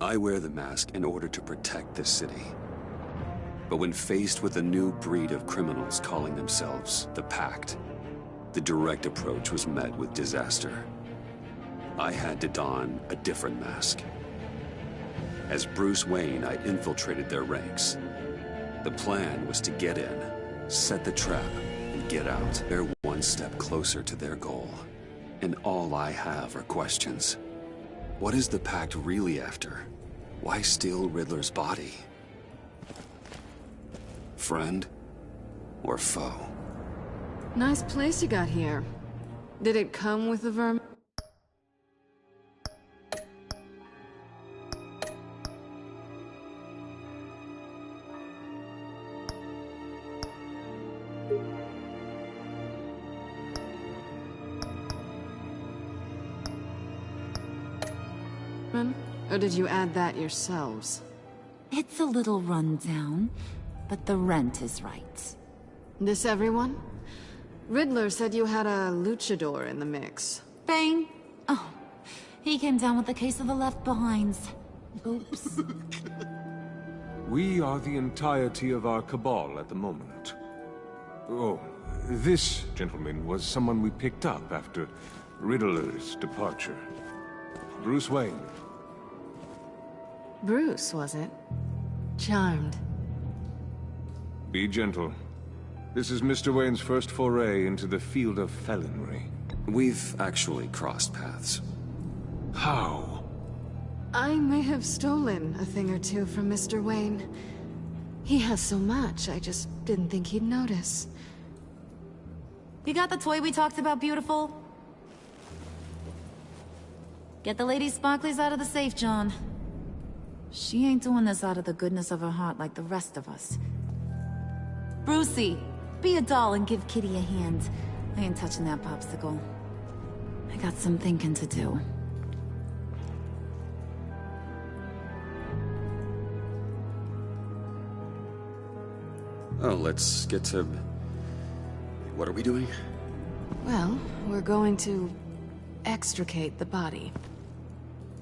I wear the mask in order to protect this city. But when faced with a new breed of criminals calling themselves the Pact, the direct approach was met with disaster. I had to don a different mask. As Bruce Wayne, I infiltrated their ranks. The plan was to get in, set the trap, and get out. They're one step closer to their goal. And all I have are questions. What is the Pact really after? Why steal Riddler's body? Friend or foe? Nice place you got here. Did it come with the vermin? Or did you add that yourselves? It's a little rundown, but the rent is right. This everyone? Riddler said you had a luchador in the mix. Bane? Oh, he came down with a case of the left-behinds. Oops. We are the entirety of our cabal at the moment. Oh, this gentleman was someone we picked up after Riddler's departure. Bruce Wayne. Bruce, was it? Charmed. Be gentle. This is Mr. Wayne's first foray into the field of felonry. We've actually crossed paths. How? I may have stolen a thing or two from Mr. Wayne. He has so much, I just didn't think he'd notice. You got the toy we talked about, beautiful? Get the lady sparklies out of the safe, John. She ain't doing this out of the goodness of her heart like the rest of us. Brucey, be a doll and give Kitty a hand. I ain't touching that popsicle. I got some thinking to do. Oh, let's get to... What are we doing? Well, we're going to extricate the body.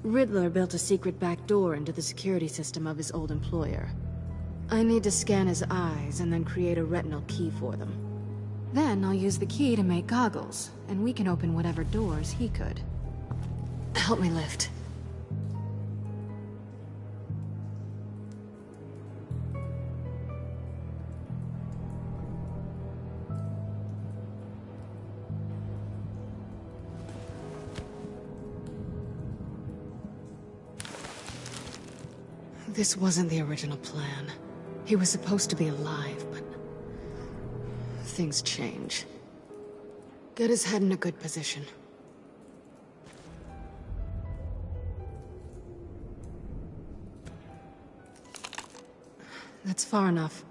Riddler built a secret back door into the security system of his old employer. I need to scan his eyes and then create a retinal key for them. Then I'll use the key to make goggles, and we can open whatever doors he could. Help me lift. This wasn't the original plan. He was supposed to be alive, but... things change. Get his head in a good position. That's far enough.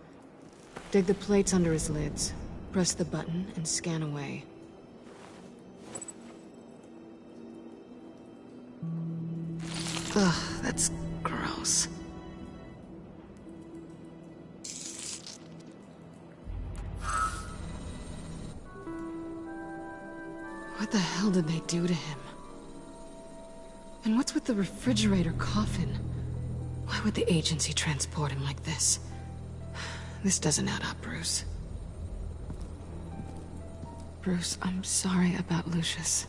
Dig the plates under his lids. Press the button and scan away. Ugh, that's gross. What the hell did they do to him? And what's with the refrigerator coffin? Why would the agency transport him like this? This doesn't add up, Bruce. Bruce, I'm sorry about Lucius.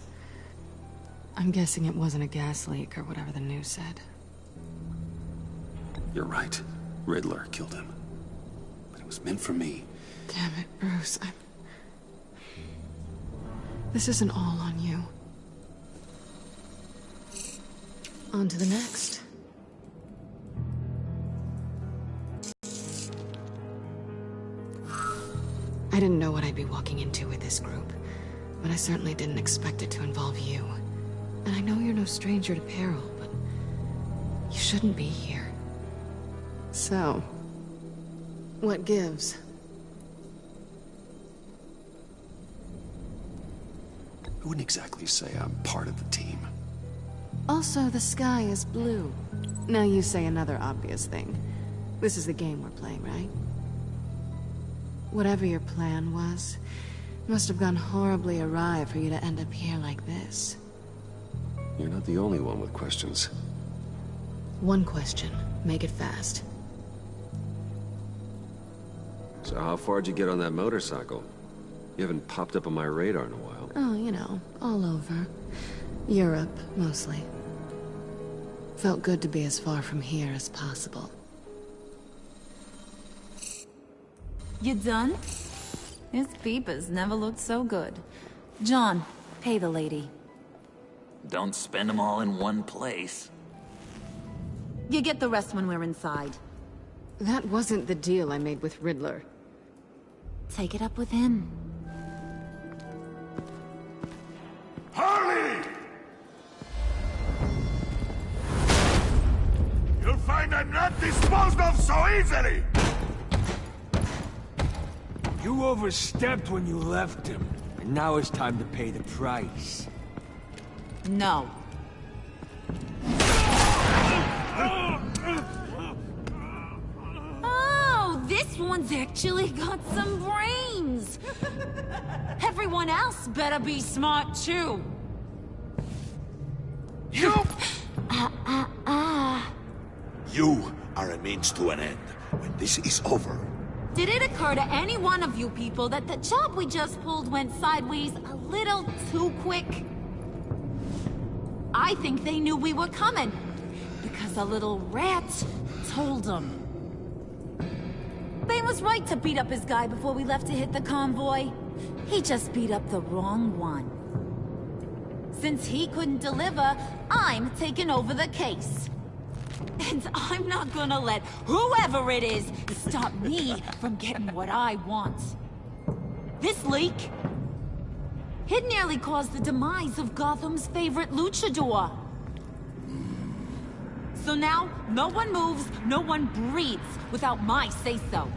I'm guessing it wasn't a gas leak or whatever the news said. You're right. Riddler killed him. But it was meant for me. Damn it, Bruce. This isn't all on you. On to the next. I didn't know what I'd be walking into with this group, but I certainly didn't expect it to involve you. And I know you're no stranger to peril, but you shouldn't be here. So, what gives? I wouldn't exactly say I'm part of the team. Also, the sky is blue. Now you say another obvious thing. This is the game we're playing, right? Whatever your plan was, must have gone horribly awry for you to end up here like this. You're not the only one with questions. One question. Make it fast. So how far'd you get on that motorcycle? You haven't popped up on my radar in a while. Oh, you know, all over. Europe, mostly. Felt good to be as far from here as possible. You done? His peepers never looked so good. John, pay the lady. Don't spend them all in one place. You get the rest when we're inside. That wasn't the deal I made with Riddler. Take it up with him. Harley! You'll find I'm not disposed of so easily! You overstepped when you left him, and now it's time to pay the price. No. Oh, this one's actually got some brains. Everyone else better be smart too. You! You are a means to an end. When this is over, Did it occur to any one of you people that the job we just pulled went sideways a little too quick? I think they knew we were coming, because a little rat told them. Bane was right to beat up his guy before we left to hit the convoy. He just beat up the wrong one. Since he couldn't deliver, I'm taking over the case. And I'm not gonna let whoever it is stop me from getting what I want. This leak, it nearly caused the demise of Gotham's favorite luchador. So now, no one moves, no one breathes without my say-so.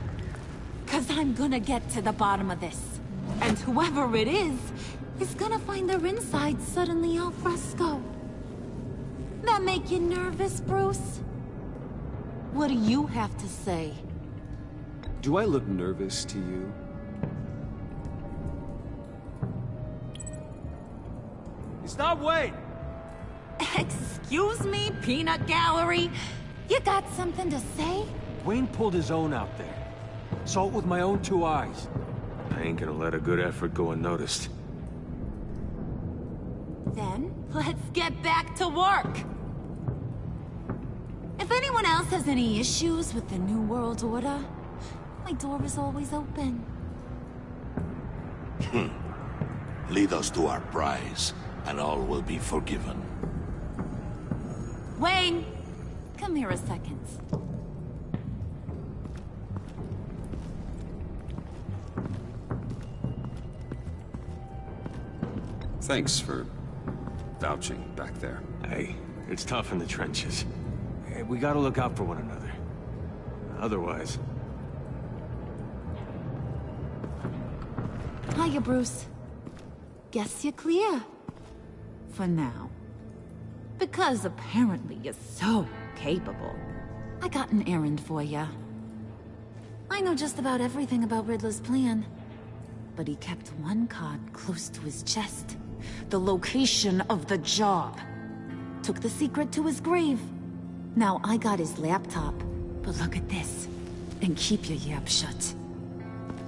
'Cause I'm gonna get to the bottom of this. And whoever it is gonna find their inside suddenly al fresco. That make you nervous, Bruce? What do you have to say? Do I look nervous to you? Stop, wait! Excuse me, peanut gallery? You got something to say? Wayne pulled his own out there. Saw it with my own 2 eyes. I ain't gonna let a good effort go unnoticed. Then, let's get back to work. If anyone else has any issues with the New World Order, my door is always open. lead us to our prize, and all will be forgiven. Wayne, come here a second. Thanks for vouching back there. Hey, it's tough in the trenches. Hey, we gotta look out for one another. Otherwise... Hiya, Bruce. Guess you're clear. For now. Because apparently you're so capable. I got an errand for ya. I know just about everything about Riddler's plan. But he kept one card close to his chest. The location of the job. Took the secret to his grave. Now I got his laptop. But look at this. And keep your yap shut.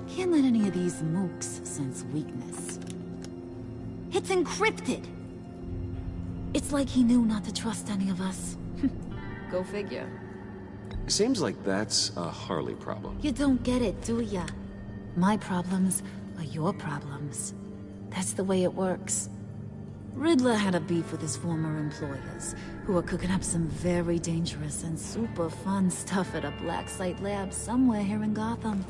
Can't let any of these mooks sense weakness. It's encrypted. It's like he knew not to trust any of us. Go figure. Seems like that's a Harley problem. You don't get it, do ya? My problems are your problems. That's the way it works. Riddler had a beef with his former employers, who are cooking up some very dangerous and super fun stuff at a black site lab somewhere here in Gotham.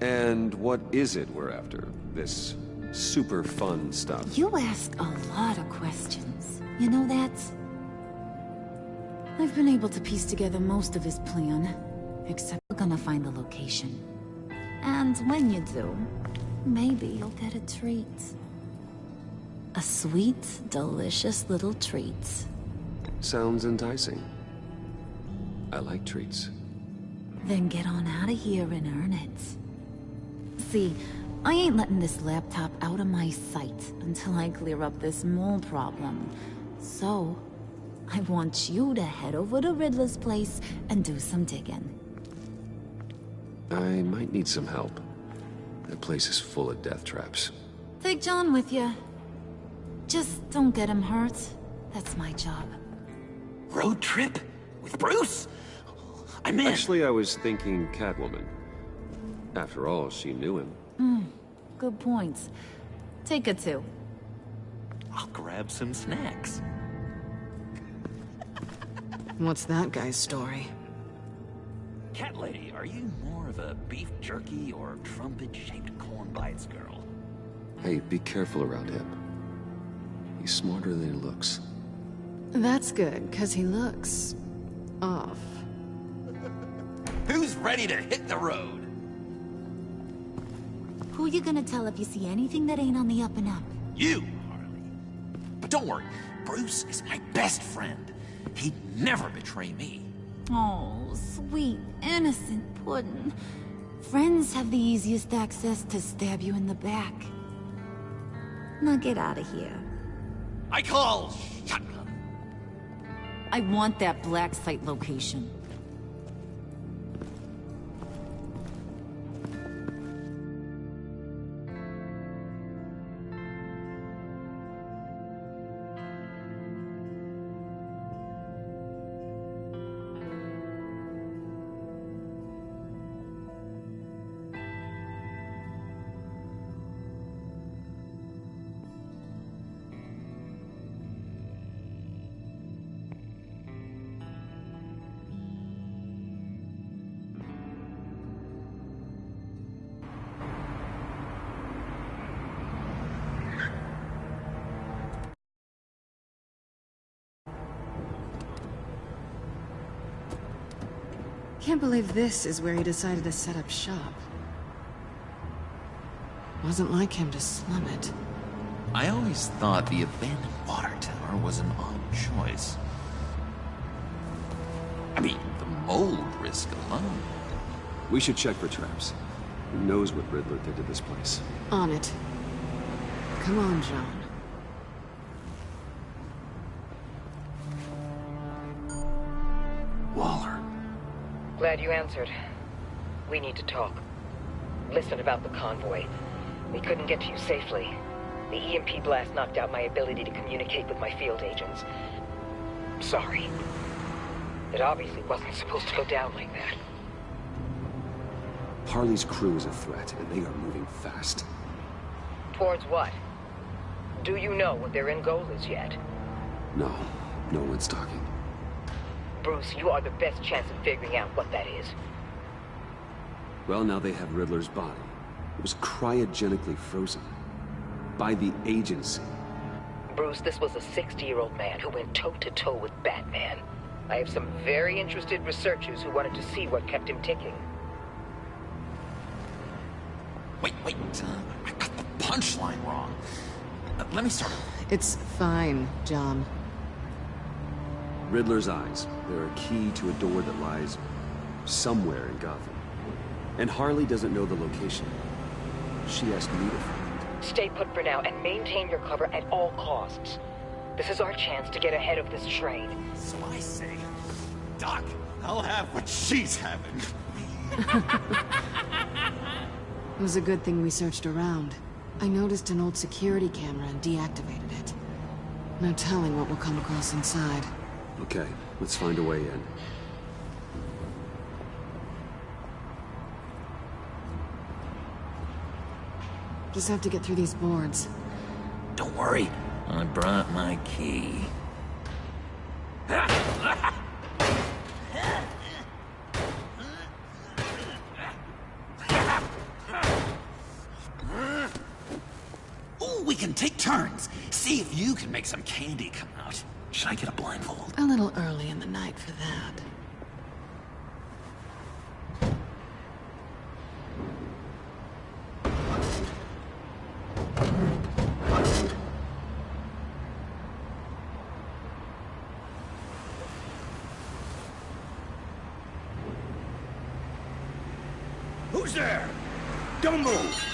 And what is it we're after? This super fun stuff? You ask a lot of questions. You know that? I've been able to piece together most of his plan, except we're gonna find the location. And when you do, maybe you'll get a treat. A sweet, delicious little treat. Sounds enticing. I like treats. Then get on out of here and earn it. See, I ain't letting this laptop out of my sight until I clear up this mole problem. So, I want you to head over to Riddler's place and do some digging. I might need some help. That place is full of death traps. Take John with you. Just don't get him hurt. That's my job. Road trip? With Bruce? I'm in. Actually, I was thinking Catwoman. After all, she knew him. Good points. Take her too. I'll grab some snacks. What's that guy's story? Cat lady, are you more of a beef jerky or trumpet-shaped corn bites girl? Hey, be careful around him. He's smarter than he looks. That's good, because he looks... off. Who's ready to hit the road? Who you gonna tell if you see anything that ain't on the up and up? You, Harley. But don't worry, Bruce is my best friend. He'd never betray me. Oh, sweet, innocent puddin'. Friends have the easiest access to stab you in the back. Now get out of here. I call shotgun. I want that black site location. Can't believe this is where he decided to set up shop. Wasn't like him to slum it. I always thought the abandoned water tower was an odd choice. I mean, the mold risk alone. We should check for traps. Who knows what Riddler did to this place? On it. Come on, John. Waller. Glad you answered. We need to talk. Listen about the convoy. We couldn't get to you safely. The EMP blast knocked out my ability to communicate with my field agents. Sorry. It obviously wasn't supposed to go down like that. Harley's crew is a threat, and they are moving fast. Towards what? Do you know what their end goal is yet? No, no one's talking. Bruce, you are the best chance of figuring out what that is. Well, now they have Riddler's body. It was cryogenically frozen. By the agency. Bruce, this was a 60-year-old man who went toe-to-toe with Batman. I have some very interested researchers who wanted to see what kept him ticking. Wait, I got the punchline wrong. Let me start. It's fine, John. Riddler's eyes. They're a key to a door that lies somewhere in Gotham. And Harley doesn't know the location. She asked me to find it. Stay put for now and maintain your cover at all costs. This is our chance to get ahead of this train. So I say, Doc, I'll have what she's having. It was a good thing we searched around. I noticed an old security camera and deactivated it. No telling what we'll come across inside. Okay, let's find a way in. Just have to get through these boards. Don't worry, I brought my key. Ooh, we can take turns. See if you can make some candy come out. Should I get a blindfold? A little early in the night for that. Who's there? Don't move!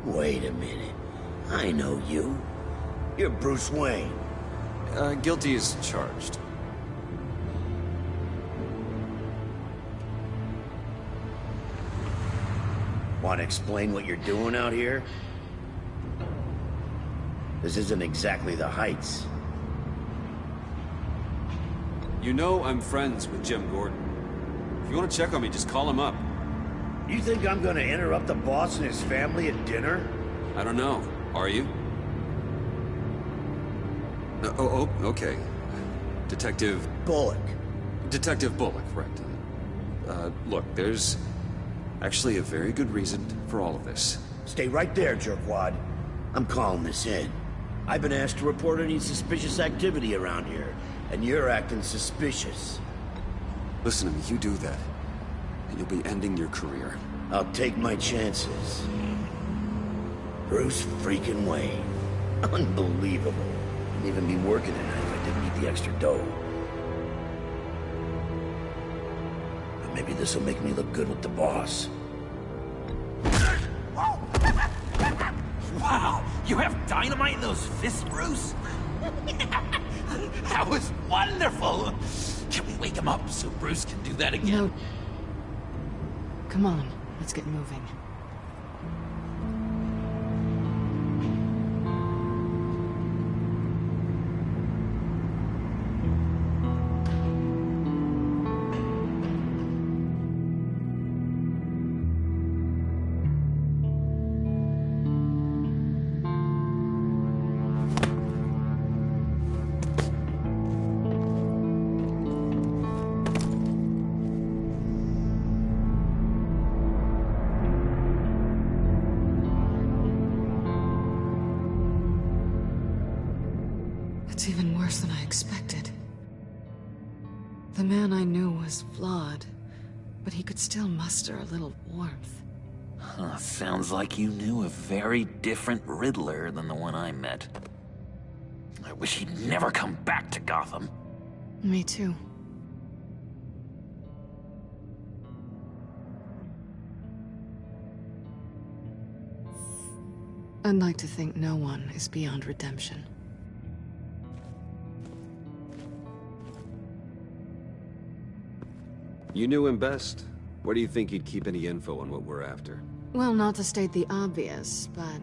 Wait a minute. I know you. You're Bruce Wayne. Guilty as charged. Want to explain what you're doing out here? This isn't exactly the Heights. You know I'm friends with Jim Gordon. If you want to check on me, just call him up. You think I'm gonna interrupt the boss and his family at dinner? I don't know. Are you? Okay. Detective... Bullock. Detective Bullock, right. Look, there's actually a very good reason for all of this. Stay right there, jerkwad. I'm calling this in. I've been asked to report any suspicious activity around here, and you're acting suspicious. Listen to me, you do that, and you'll be ending your career. I'll take my chances. Bruce freaking Wayne. Unbelievable. I'd even be working tonight if I didn't need the extra dough. But maybe this'll make me look good with the boss. Wow, you have dynamite in those fists, Bruce? That was wonderful! Can we wake him up so Bruce can do that again? No. Come on, let's get moving. It's even worse than I expected. The man I knew was flawed, but he could still muster a little warmth. Huh, sounds like you knew a very different Riddler than the one I met. I wish he'd never come back to Gotham. Me too. I'd like to think no one is beyond redemption. You knew him best. Where do you think he'd keep any info on what we're after? Well, not to state the obvious, but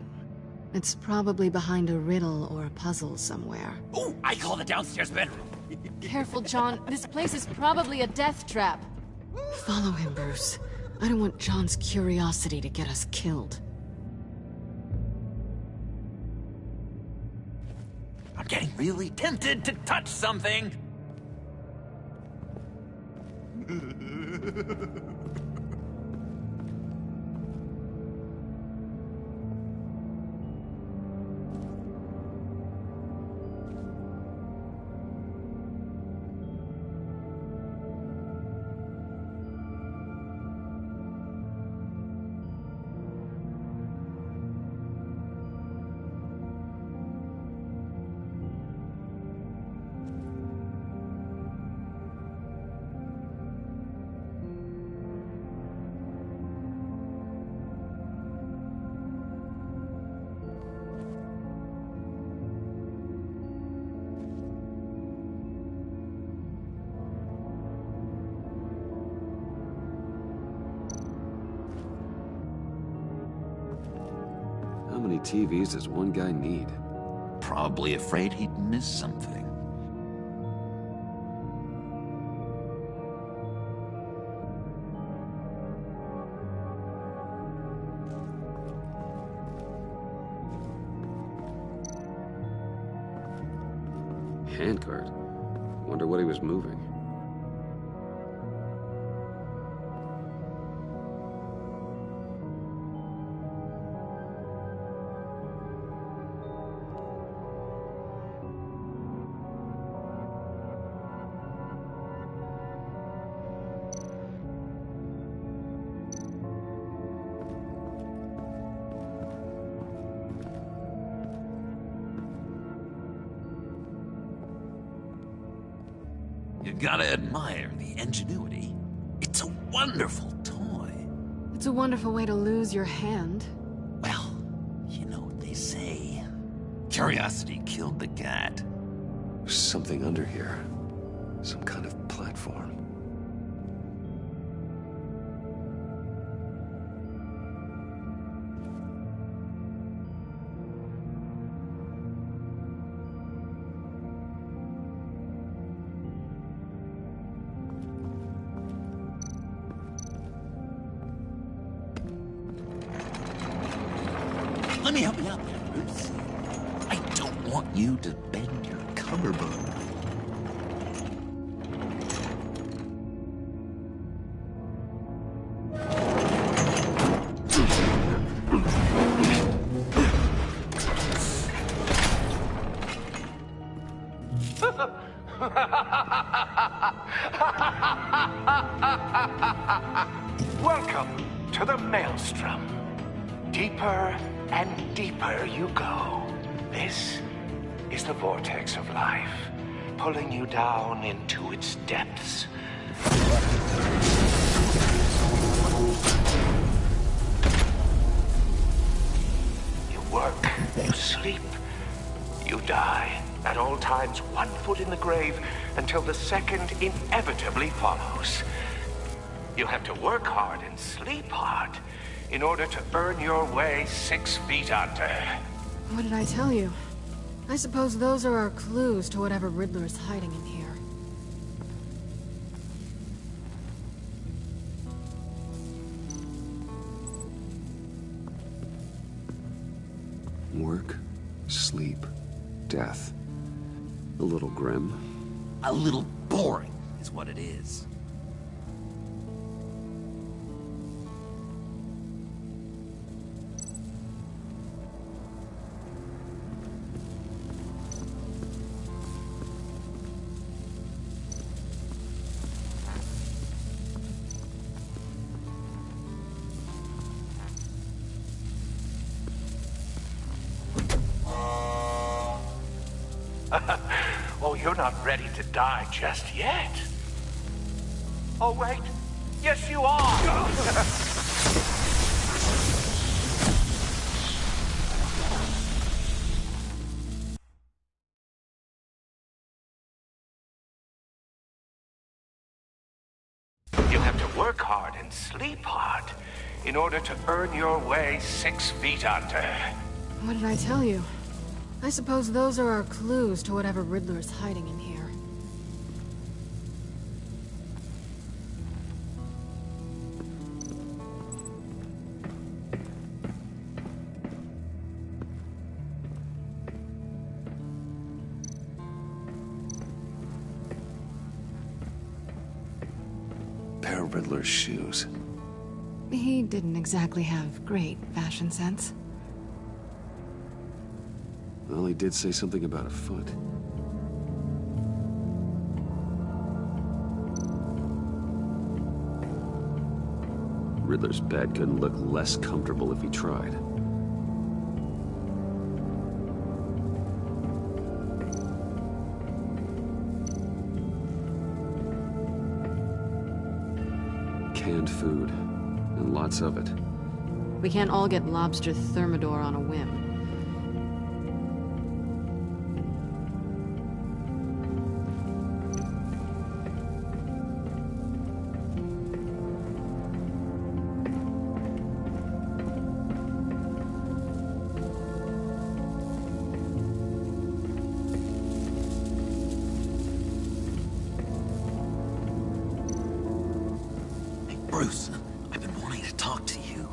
it's probably behind a riddle or a puzzle somewhere. Oh, I call the downstairs bedroom. Careful, John. This place is probably a death trap. Follow him, Bruce. I don't want John's curiosity to get us killed. I'm getting really tempted to touch something. How many TVs does one guy need? Probably afraid he'd miss something. Handcart. Wonder what he was moving. You gotta admire the ingenuity. It's a wonderful toy. It's a wonderful way to lose your hand. Well, they say. Curiosity killed the cat. There's something under here. Some kind of platform. Let me help you out there, Bruce. I don't want you to bend your collarbone. Welcome to the Maelstrom. Deeper and deeper you go. This is the vortex of life, pulling you down into its depths. You work, you sleep, you die. At all times, 1 foot in the grave until the second inevitably follows. You have to work hard and sleep hard in order to earn your way 6 feet under. What did I tell you? I suppose those are our clues to whatever Riddler is hiding in here. Work, sleep, death. A little grim. A little boring is what it is. Oh, you're not ready to die just yet. Oh, wait. Yes, you are. You have to work hard and sleep hard in order to earn your way 6 feet under. What did I tell you? I suppose those are our clues to whatever Riddler is hiding in here. Pair of Riddler's shoes. He didn't exactly have great fashion sense. Well, he did say something about a foot. Riddler's bed couldn't look less comfortable if he tried. Canned food, and lots of it. We can't all get lobster thermidor on a whim. Bruce, I've been wanting to talk to you.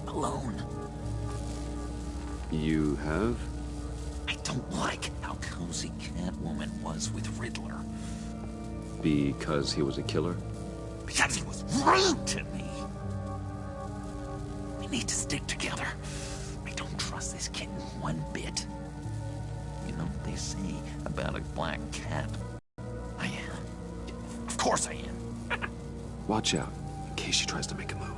Alone. You have? I don't like how cozy Catwoman was with Riddler. Because he was a killer? Because he was rude to me. We need to stick together. I don't trust this kitten one bit. You know what they say about a black cat? I am. Of course I am. Watch out, in case she tries to make a move.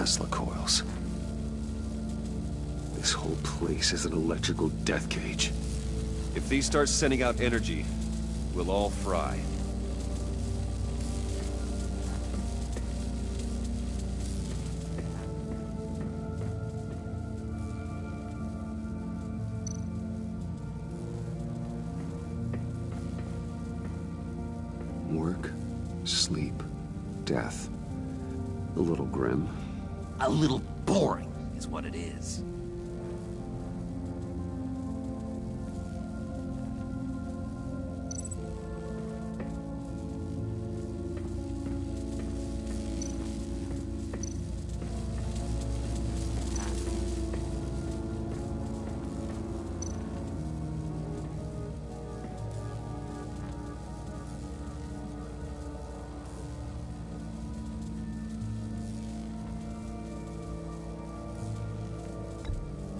Tesla coils. This whole place is an electrical death cage. If these start sending out energy, we'll all fry. Work, sleep, death. A little grim. A little boring is what it is.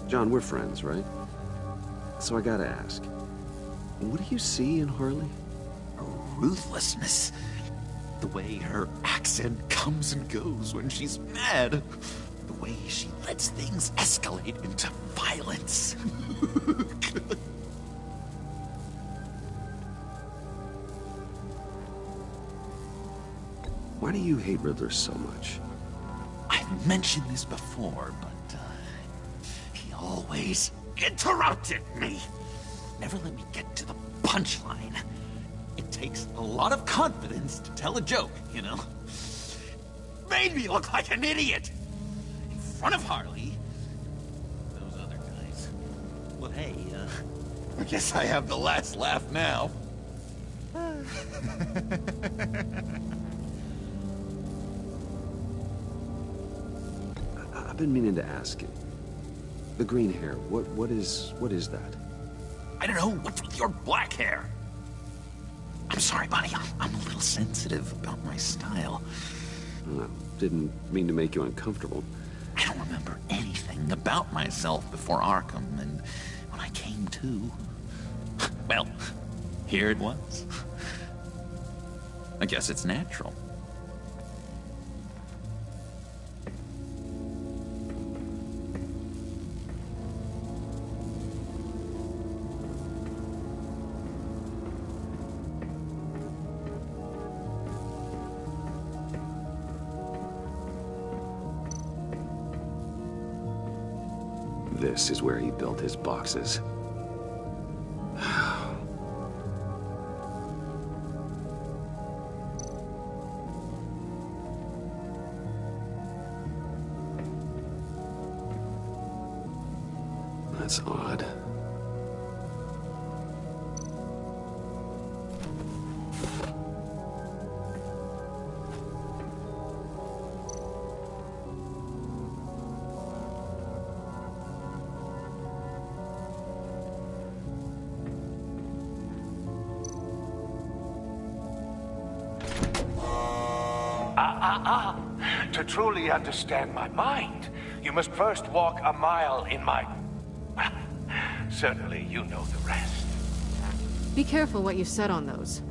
John, we're friends, right? So I gotta ask, what do you see in Harley? Her ruthlessness. The way her accent comes and goes when she's mad. The way she lets things escalate into violence. Why do you hate Riddler so much? I've mentioned this before, but he always interrupted me. Never let me get to the punchline. It takes a lot of confidence to tell a joke, you know? Made me look like an idiot! In front of Harley. Those other guys. Well, hey, I guess I have the last laugh now. I've been meaning to ask you. The green hair, what is that? I don't know, what's with your black hair? I'm sorry, buddy, I'm a little sensitive about my style. Well, didn't mean to make you uncomfortable. I don't remember anything about myself before Arkham, and when I came to, well, here it was. I guess it's natural. This is where he built his boxes. That's odd. To truly understand my mind, you must first walk a mile in my... Well, certainly you know the rest. Be careful what you said on those.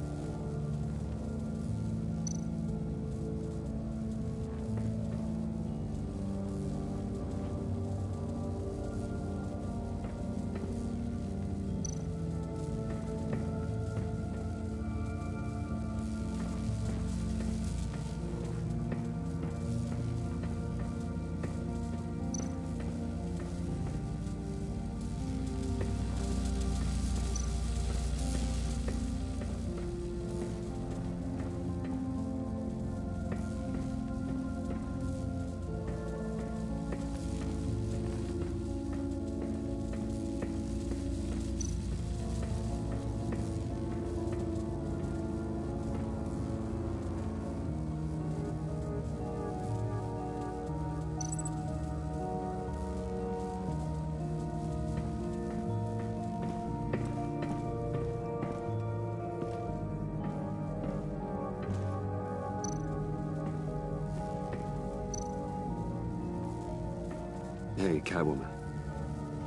Hey, Catwoman.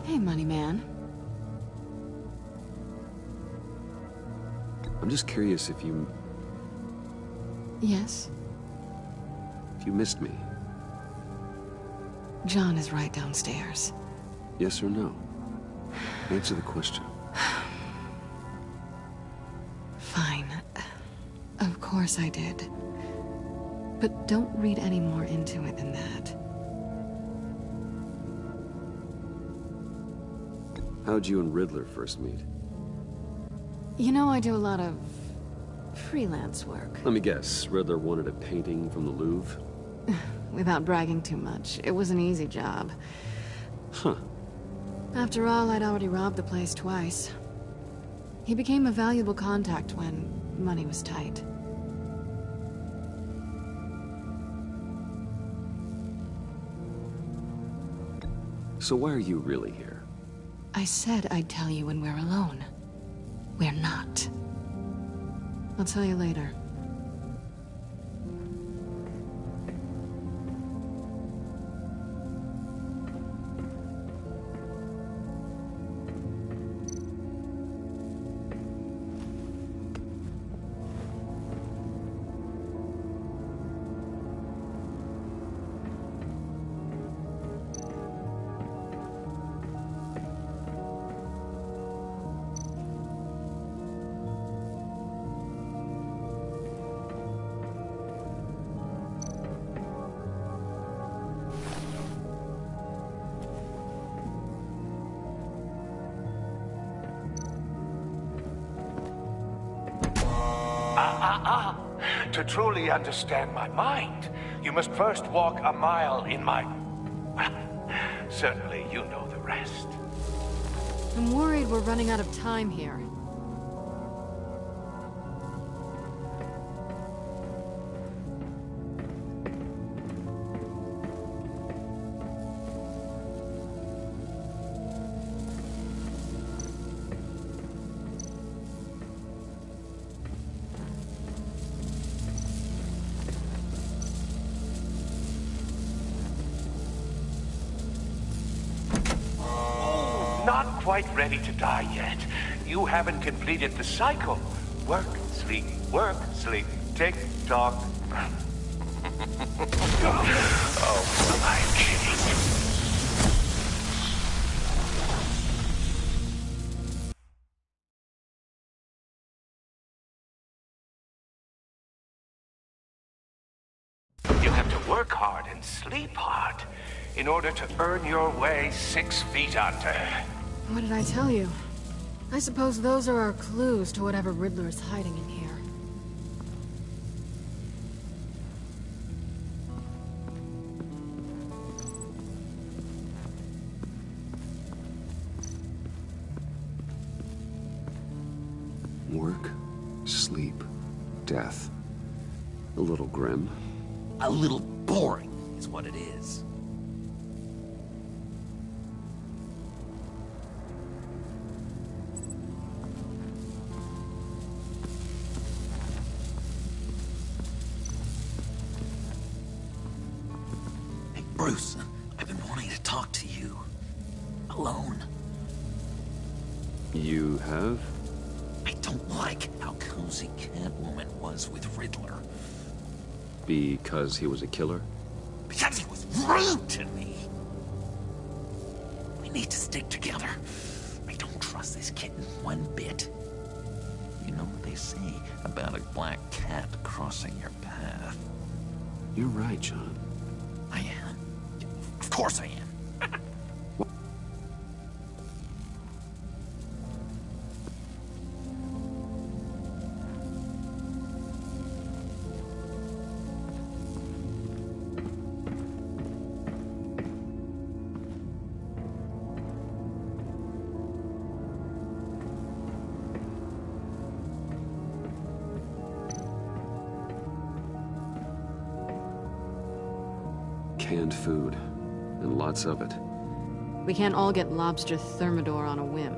Hey, Money Man. I'm just curious if you Yes? missed me. John is right downstairs. Yes or no? Answer the question. Fine. Of course I did. But don't read any more into it than that. How'd you and Riddler first meet? You know, I do a lot of freelance work. Let me guess, Riddler wanted a painting from the Louvre? Without bragging too much, it was an easy job. Huh. After all, I'd already robbed the place twice. He became a valuable contact when money was tight. So why are you really here? I said I'd tell you when we're alone. We're not. I'll tell you later. To truly understand my mind, you must first walk a mile in my... Certainly, you know the rest. I'm worried we're running out of time here. Not quite ready to die yet. You haven't completed the cycle. Work, sleep, tick tock. Oh, am I kidding? You have to work hard and sleep hard in order to earn your way 6 feet under. What did I tell you? I suppose those are our clues to whatever Riddler is hiding in here. Work, sleep, death. A little grim. A little boring is what it is. Hey, Bruce, I've been wanting to talk to you. Alone. You have? I don't like how cozy Catwoman was with Riddler. Because he was a killer? Because he was rude to me. We need to stick together. I don't trust this kitten one bit. You know what they say about a black cat crossing your path? You're right, John. I am. Of course I am. Canned food, and lots of it. We can't all get lobster thermidor on a whim.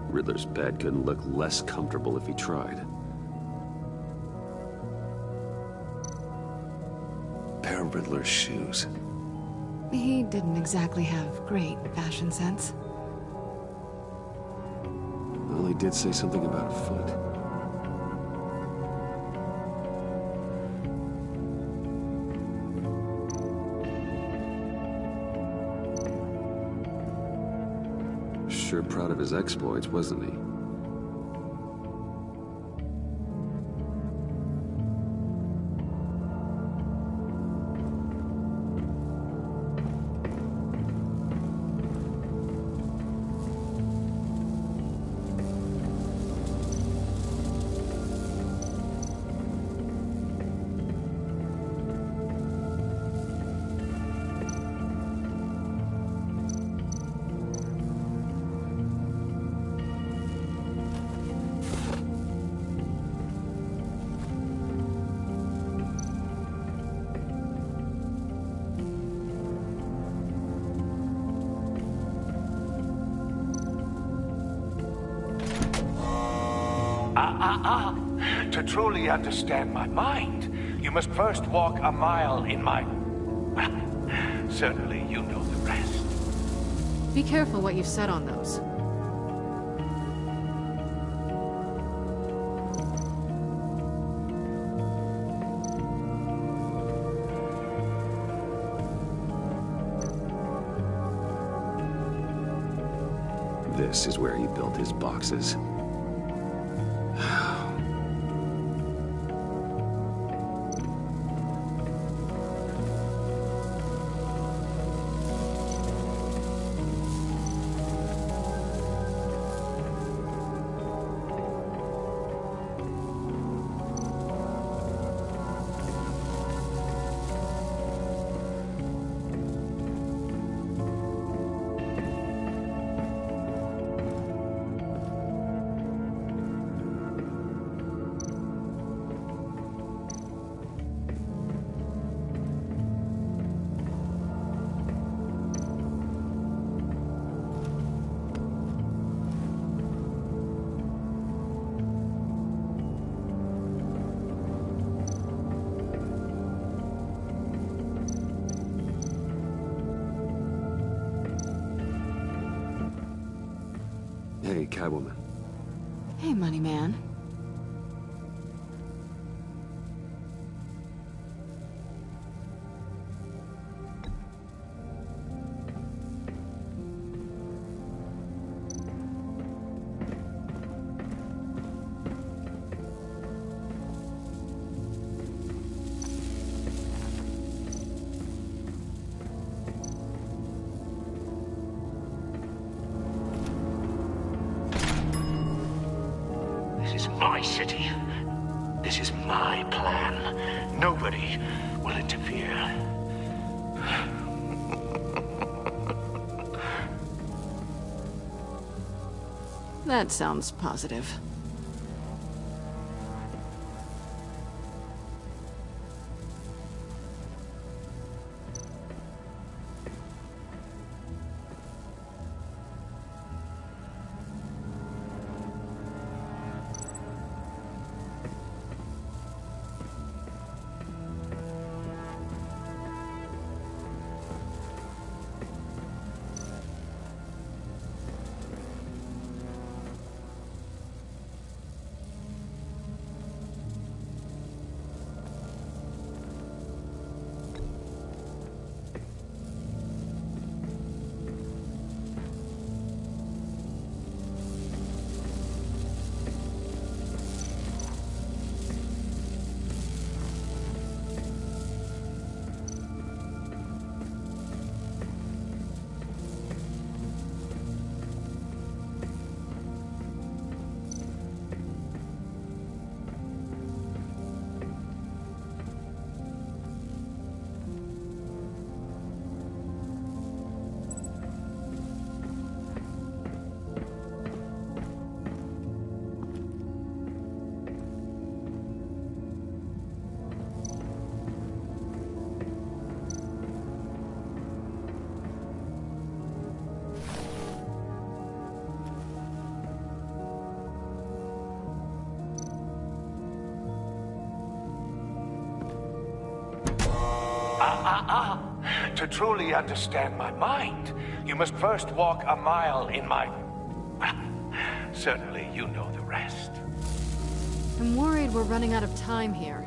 Riddler's bed couldn't look less comfortable if he tried. Pair of Riddler's shoes. He didn't exactly have great fashion sense. Well, he did say something about a foot. Sure proud of his exploits, wasn't he? To truly understand my mind, you must first walk a mile in my... Certainly you know the rest. Be careful what you've said on those. This is where he built his boxes. Hey, Catwoman. Hey, Money Man. This is my city. This is my plan. Nobody will interfere. That sounds positive. To truly understand my mind, you must first walk a mile in my... Certainly, you know the rest. I'm worried we're running out of time here.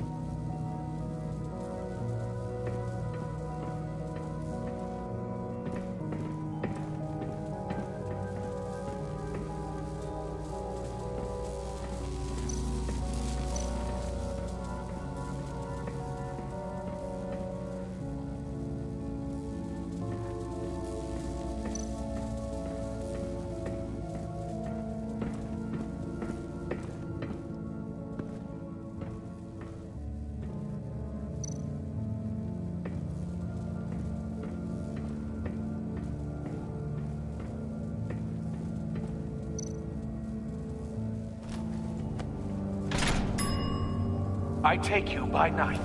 I take you by night,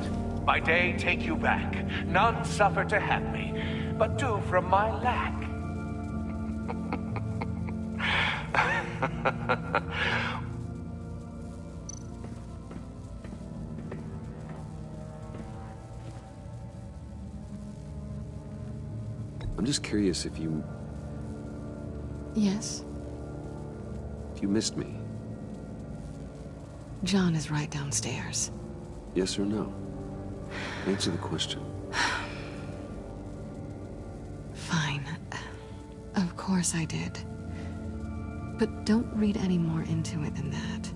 by day take you back. None suffer to have me, but do from my lack. I'm just curious if you Yes? missed me. John is right downstairs. Yes or no? Answer the question. Fine. Of course I did. But don't read any more into it than that.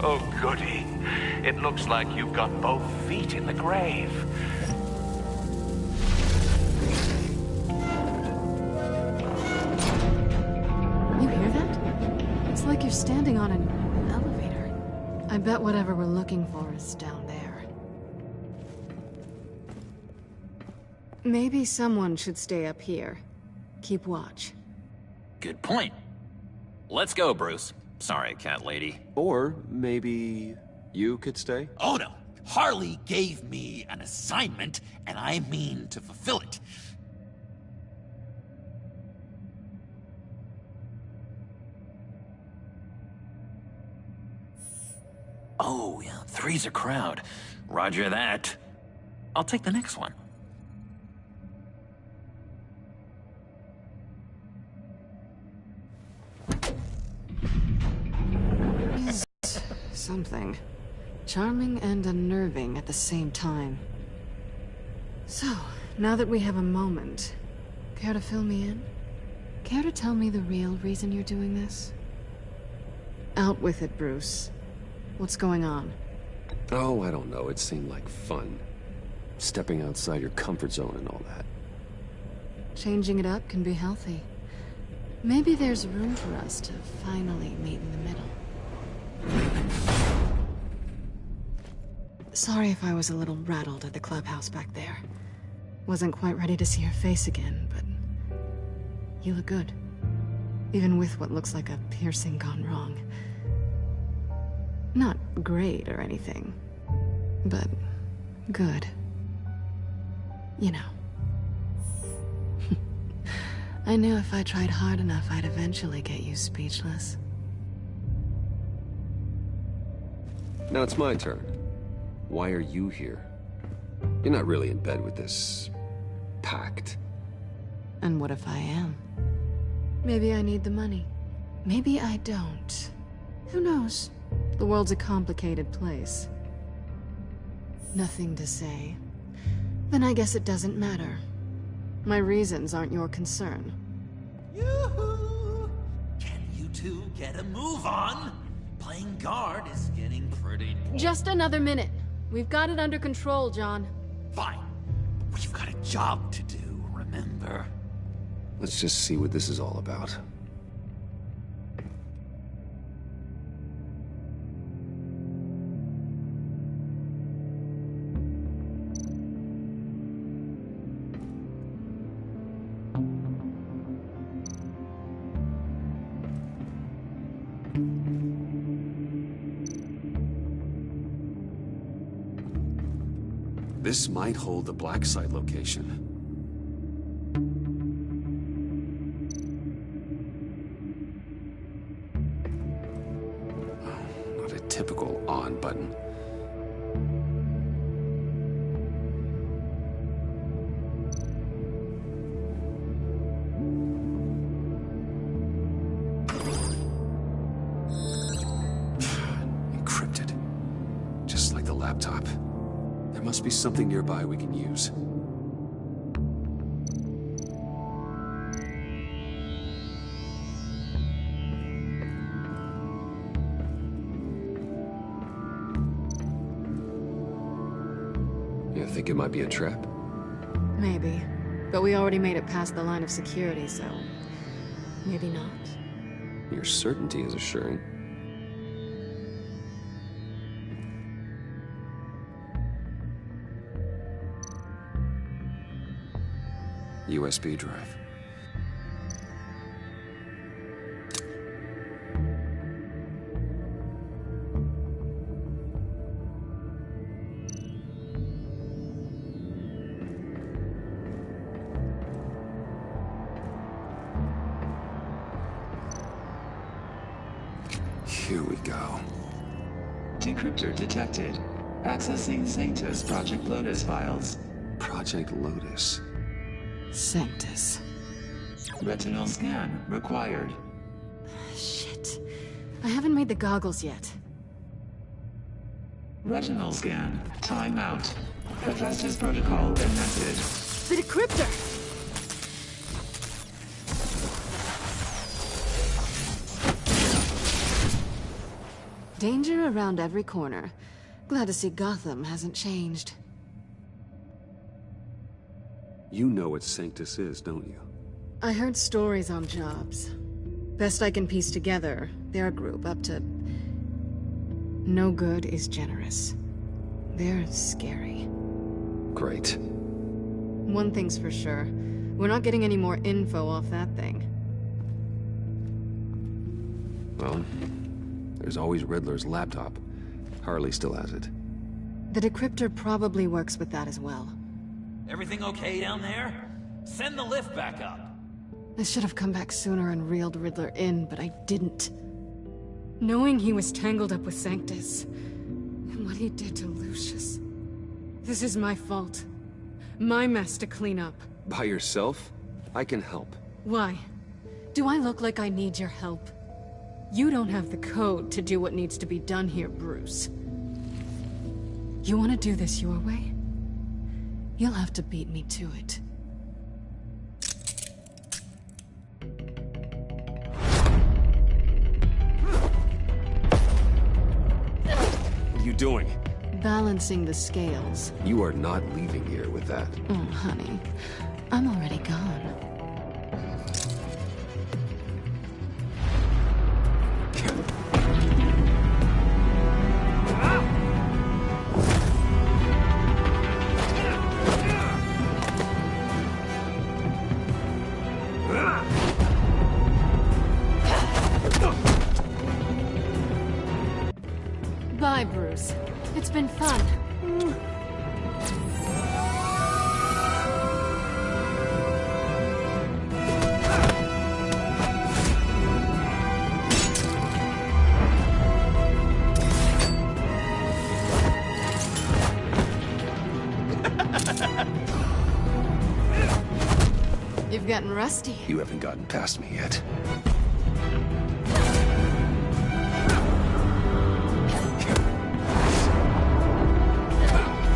Oh, goody. It looks like you've got both feet in the grave. You hear that? It's like you're standing on an elevator. I bet whatever we're looking for is down there. Maybe someone should stay up here. Keep watch. Good point. Let's go, Bruce. Sorry, cat lady. Or maybe you could stay? Oh no. Harley gave me an assignment, and I mean to fulfill it. Oh, yeah, three's a crowd. Roger that. I'll take the next one. something. Charming and unnerving at the same time. So, now that we have a moment, care to fill me in? Care to tell me the real reason you're doing this? Out with it, Bruce. What's going on? Oh, I don't know. It seemed like fun. Stepping outside your comfort zone and all that. Changing it up can be healthy. Maybe there's room for us to finally meet in the middle. Sorry if I was a little rattled at the clubhouse back there. Wasn't quite ready to see your face again, but you look good. Even with what looks like a piercing gone wrong. Not great or anything, but good. You know. I knew if I tried hard enough, I'd eventually get you speechless. Now it's my turn. Why are you here? You're not really in bed with this pact. And what if I am? Maybe I need the money. Maybe I don't. Who knows? The world's a complicated place. Nothing to say. Then I guess it doesn't matter. My reasons aren't your concern. Yoo-hoo! Can you two get a move on? Playing guard is getting pretty boring. Just another minute. We've got it under control, John. Fine. We've got a job to do, remember? Let's just see what this is all about. This might hold the black site location. Oh, not a typical on button. Encrypted. Just like the laptop. There must be something nearby we can use. You think it might be a trap? Maybe. But we already made it past the line of security, so... maybe not. Your certainty is assuring. USB drive. Here we go. Decryptor detected. Accessing Sanctus Project Lotus files. Project Lotus. Sanctus. Retinal scan required. Shit. I haven't made the goggles yet. Retinal scan. Timeout. Hephaestus protocol enacted. The decryptor! Danger around every corner. Glad to see Gotham hasn't changed. You know what Sanctus is, don't you? I heard stories on jobs. Best I can piece together, they're a group up to... no good is generous. They're scary. Great. One thing's for sure. We're not getting any more info off that thing. Well, there's always Riddler's laptop. Harley still has it. The decryptor probably works with that as well. Everything okay down there? Send the lift back up. I should have come back sooner and reeled Riddler in, but I didn't. Knowing he was tangled up with Sanctus, and what he did to Lucius. This is my fault. My mess to clean up. By yourself? I can help. Why? Do I look like I need your help? You don't have the code to do what needs to be done here, Bruce. You want to do this your way? You'll have to beat me to it. What are you doing? Balancing the scales. You are not leaving here with that. Oh, honey. I'm already gone. Bye, Bruce. It's been fun. You've gotten rusty. You haven't gotten past me yet.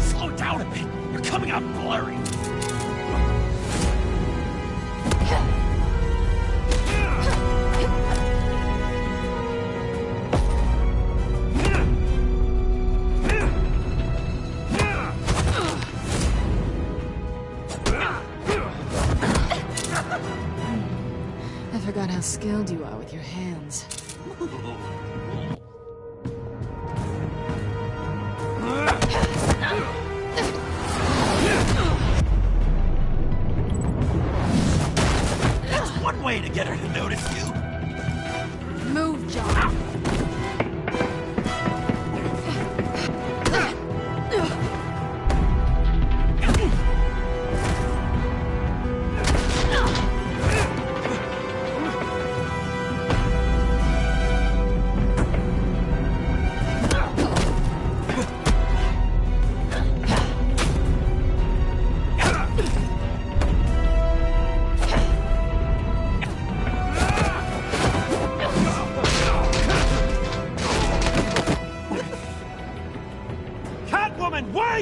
Slow down a bit. You're coming out blurry. I forgot how skilled you are with your hands. That's one way to get her to notice you. Move, John.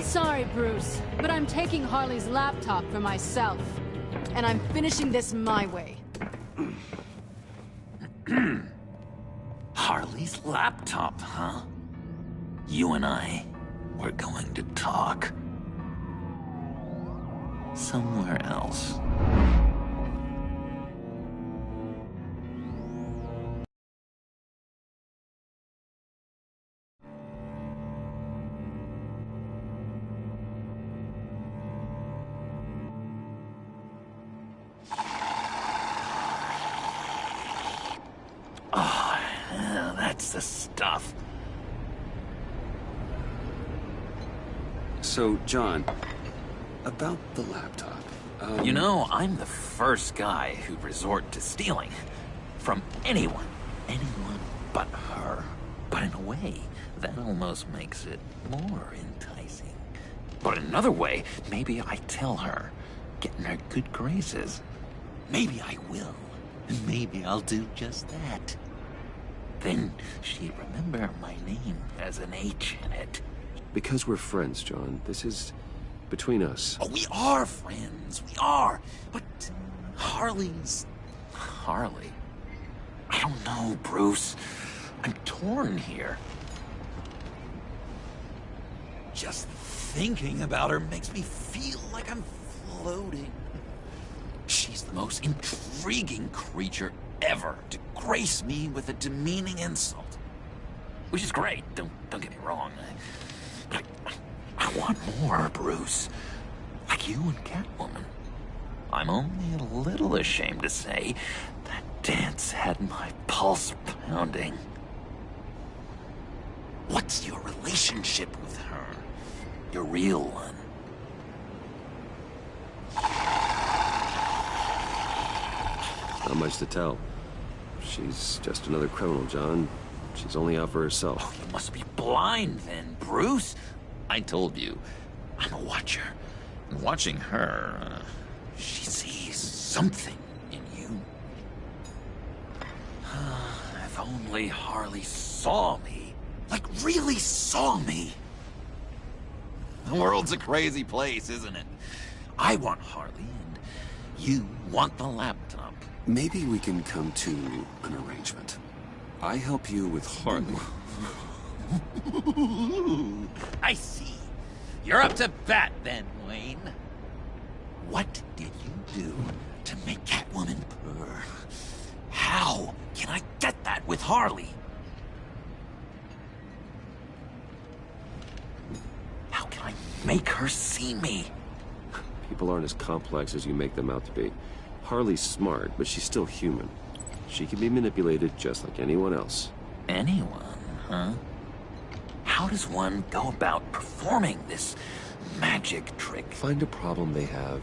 Sorry, Bruce, but I'm taking Harley's laptop for myself. And I'm finishing this my way. Harley's laptop, huh? You and I, we're going to talk. Somewhere else. Oh, yeah, that's the stuff. So, John, about the laptop. You know, I'm the first guy who'd resort to stealing. From anyone. Anyone but her. But in a way, that almost makes it more enticing. But another way, maybe I tell her, get in her good graces. Maybe I will. And maybe I'll do just that. Then she'd remember my name has an H in it. Because we're friends, John. This is between us. Oh, we are friends. We are. But Harley's... Harley? I don't know, Bruce. I'm torn here. Just thinking about her makes me feel like I'm floating. She's the most intriguing creature ever to grace me with a demeaning insult. Which is great, don't get me wrong. But I want more, Bruce. Like you and Catwoman. I'm only a little ashamed to say that dance had my pulse pounding. What's your relationship with her? Your real one? Not much to tell. She's just another criminal, John. She's only out for herself. Oh, you must be blind then, Bruce. I told you, I'm a watcher. And watching her, she sees something in you. If only Harley saw me. Like, really saw me. The world's a crazy place, isn't it? I want Harley, and you want the laptop. Maybe we can come to an arrangement. I help you with Harley. I see. You're up to bat then, Wayne. What did you do to make Catwoman purr? How can I get that with Harley? How can I make her see me? People aren't as complex as you make them out to be. Harley's smart, but she's still human. She can be manipulated just like anyone else. Anyone, huh? How does one go about performing this magic trick? Find a problem they have,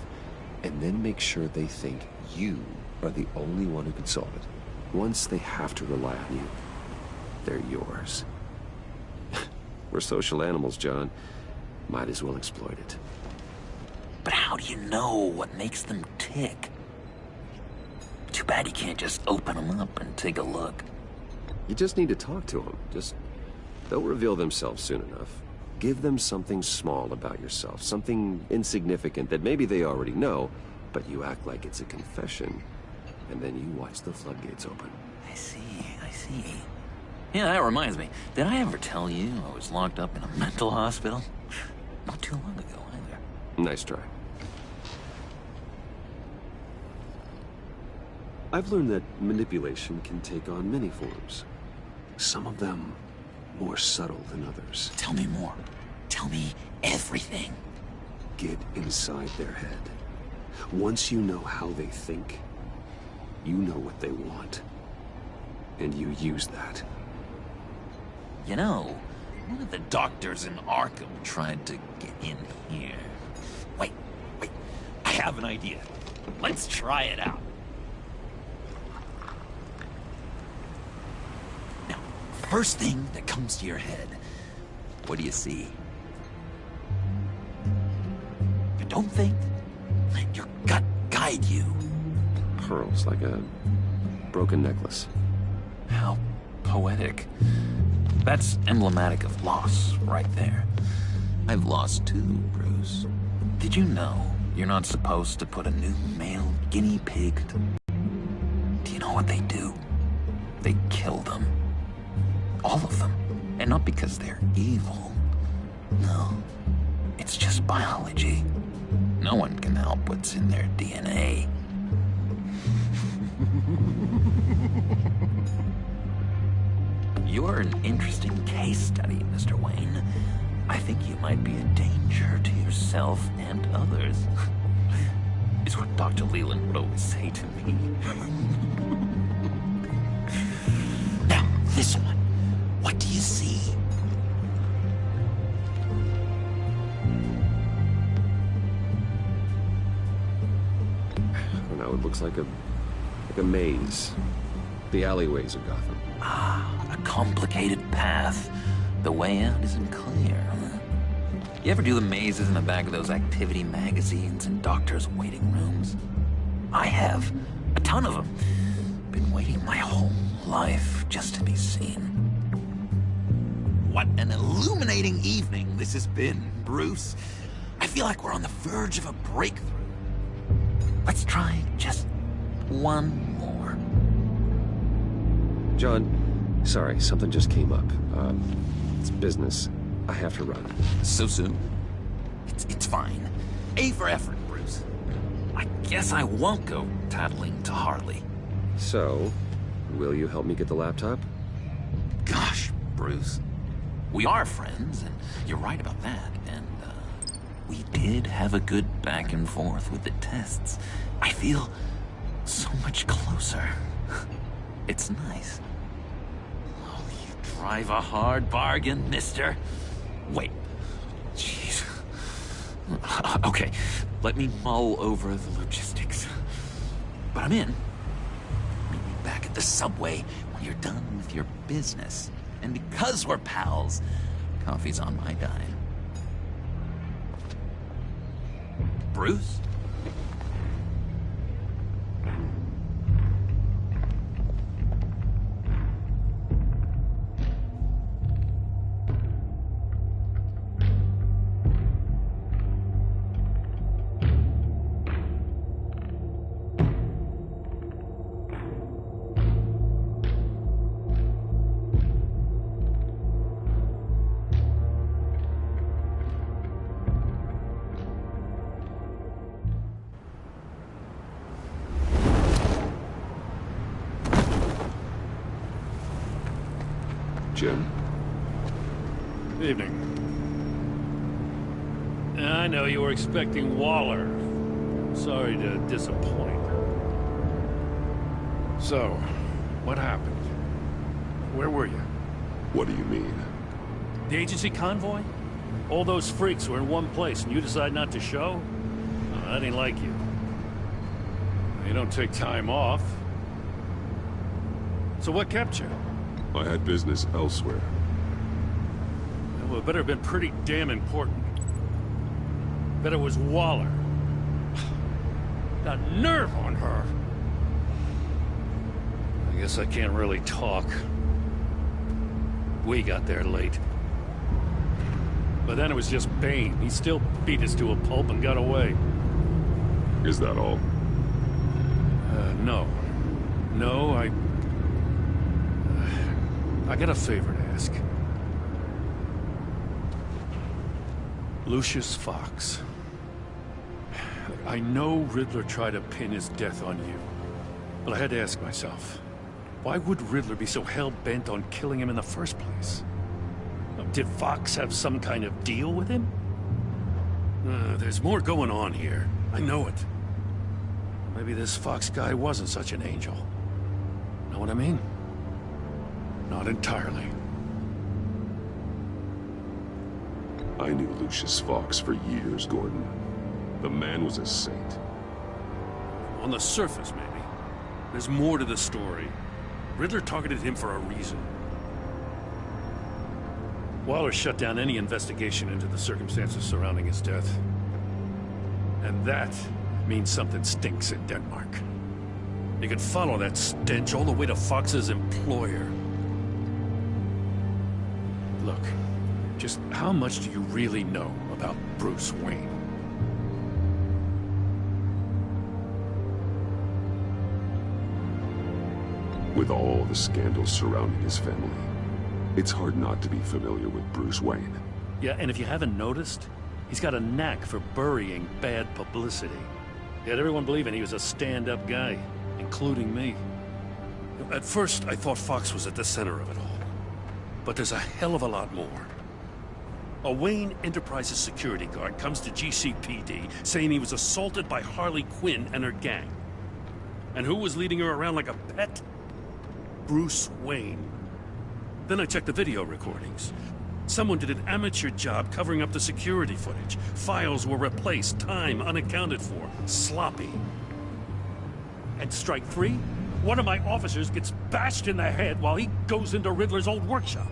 and then make sure they think you are the only one who can solve it. Once they have to rely on you, they're yours. We're social animals, John. Might as well exploit it. But how do you know what makes them tick? Too bad you can't just open them up and take a look. You just need to talk to them. They'll reveal themselves soon enough. Give them something small about yourself, something insignificant that maybe they already know, but you act like it's a confession, and then you watch the floodgates open. I see. Yeah, that reminds me. Did I ever tell you I was locked up in a mental hospital? Not too long ago, either. Nice try. I've learned that manipulation can take on many forms. Some of them more subtle than others. Tell me more. Tell me everything. Get inside their head. Once you know how they think, you know what they want. And you use that. You know, one of the doctors in Arkham tried to get in here. Wait. I have an idea. Let's try it out. Now, first thing that comes to your head, what do you see? But don't think. Let your gut guide you. Pearls, like a broken necklace. How poetic. That's emblematic of loss, right there. I've lost too, Bruce. Did you know you're not supposed to put a new male guinea pig to... Do you know what they do? They kill them. All of them. And not because they're evil. No. It's just biology. No one can help what's in their DNA. You're an interesting case study, Mr. Wayne. I think you might be a danger to yourself and others. Is what Dr. Leland would always say to me. Now, this one. What do you see? I don't know, it looks like a maze. The alleyways of Gotham. Ah, a complicated path. The way out isn't clear, huh? You ever do the mazes in the back of those activity magazines and doctors' waiting rooms? I have. A ton of them. Been waiting my whole life just to be seen. What an illuminating evening this has been, Bruce. I feel like we're on the verge of a breakthrough. Let's try just one more. John, sorry, something just came up. It's business. I have to run. So soon? It's fine. A for effort, Bruce. I guess I won't go tattling to Harley. So, will you help me get the laptop? Gosh, Bruce. We are friends, and you're right about that. And, we did have a good back and forth with the tests. I feel so much closer. It's nice. Oh, you drive a hard bargain, mister. Wait. Jeez. Okay, let me mull over the logistics. But I'm in. Meet me back at the subway when you're done with your business. And because we're pals, coffee's on my dime. Bruce? Jim? Evening. I know you were expecting Waller. Sorry to disappoint. So, what happened? Where were you? What do you mean? The agency convoy? All those freaks were in one place and you decide not to show? Oh, that ain't like you. You don't take time off. So what kept you? I had business elsewhere. Well, it better have been pretty damn important. Bet it was Waller. Got nerve on her. I guess I can't really talk. We got there late. But then it was just Bane. He still beat us to a pulp and got away. Is that all? No. No, I got a favor to ask. Lucius Fox. I know Riddler tried to pin his death on you, but I had to ask myself, why would Riddler be so hell-bent on killing him in the first place? Did Fox have some kind of deal with him? There's more going on here. I know it. Maybe this Fox guy wasn't such an angel. Know what I mean? Not entirely. I knew Lucius Fox for years, Gordon. The man was a saint. On the surface, maybe. There's more to the story. Riddler targeted him for a reason. Waller shut down any investigation into the circumstances surrounding his death. And that means something stinks in Denmark. You can follow that stench all the way to Fox's employer. Look, just how much do you really know about Bruce Wayne? With all the scandals surrounding his family, it's hard not to be familiar with Bruce Wayne. Yeah, and if you haven't noticed, he's got a knack for burying bad publicity. He had everyone believing he was a stand-up guy, including me. At first, I thought Fox was at the center of it all. But there's a hell of a lot more. A Wayne Enterprises security guard comes to GCPD saying he was assaulted by Harley Quinn and her gang. And who was leading her around like a pet? Bruce Wayne. Then I checked the video recordings. Someone did an amateur job covering up the security footage. Files were replaced, time unaccounted for, sloppy. And strike three? One of my officers gets bashed in the head while he goes into Riddler's old workshop.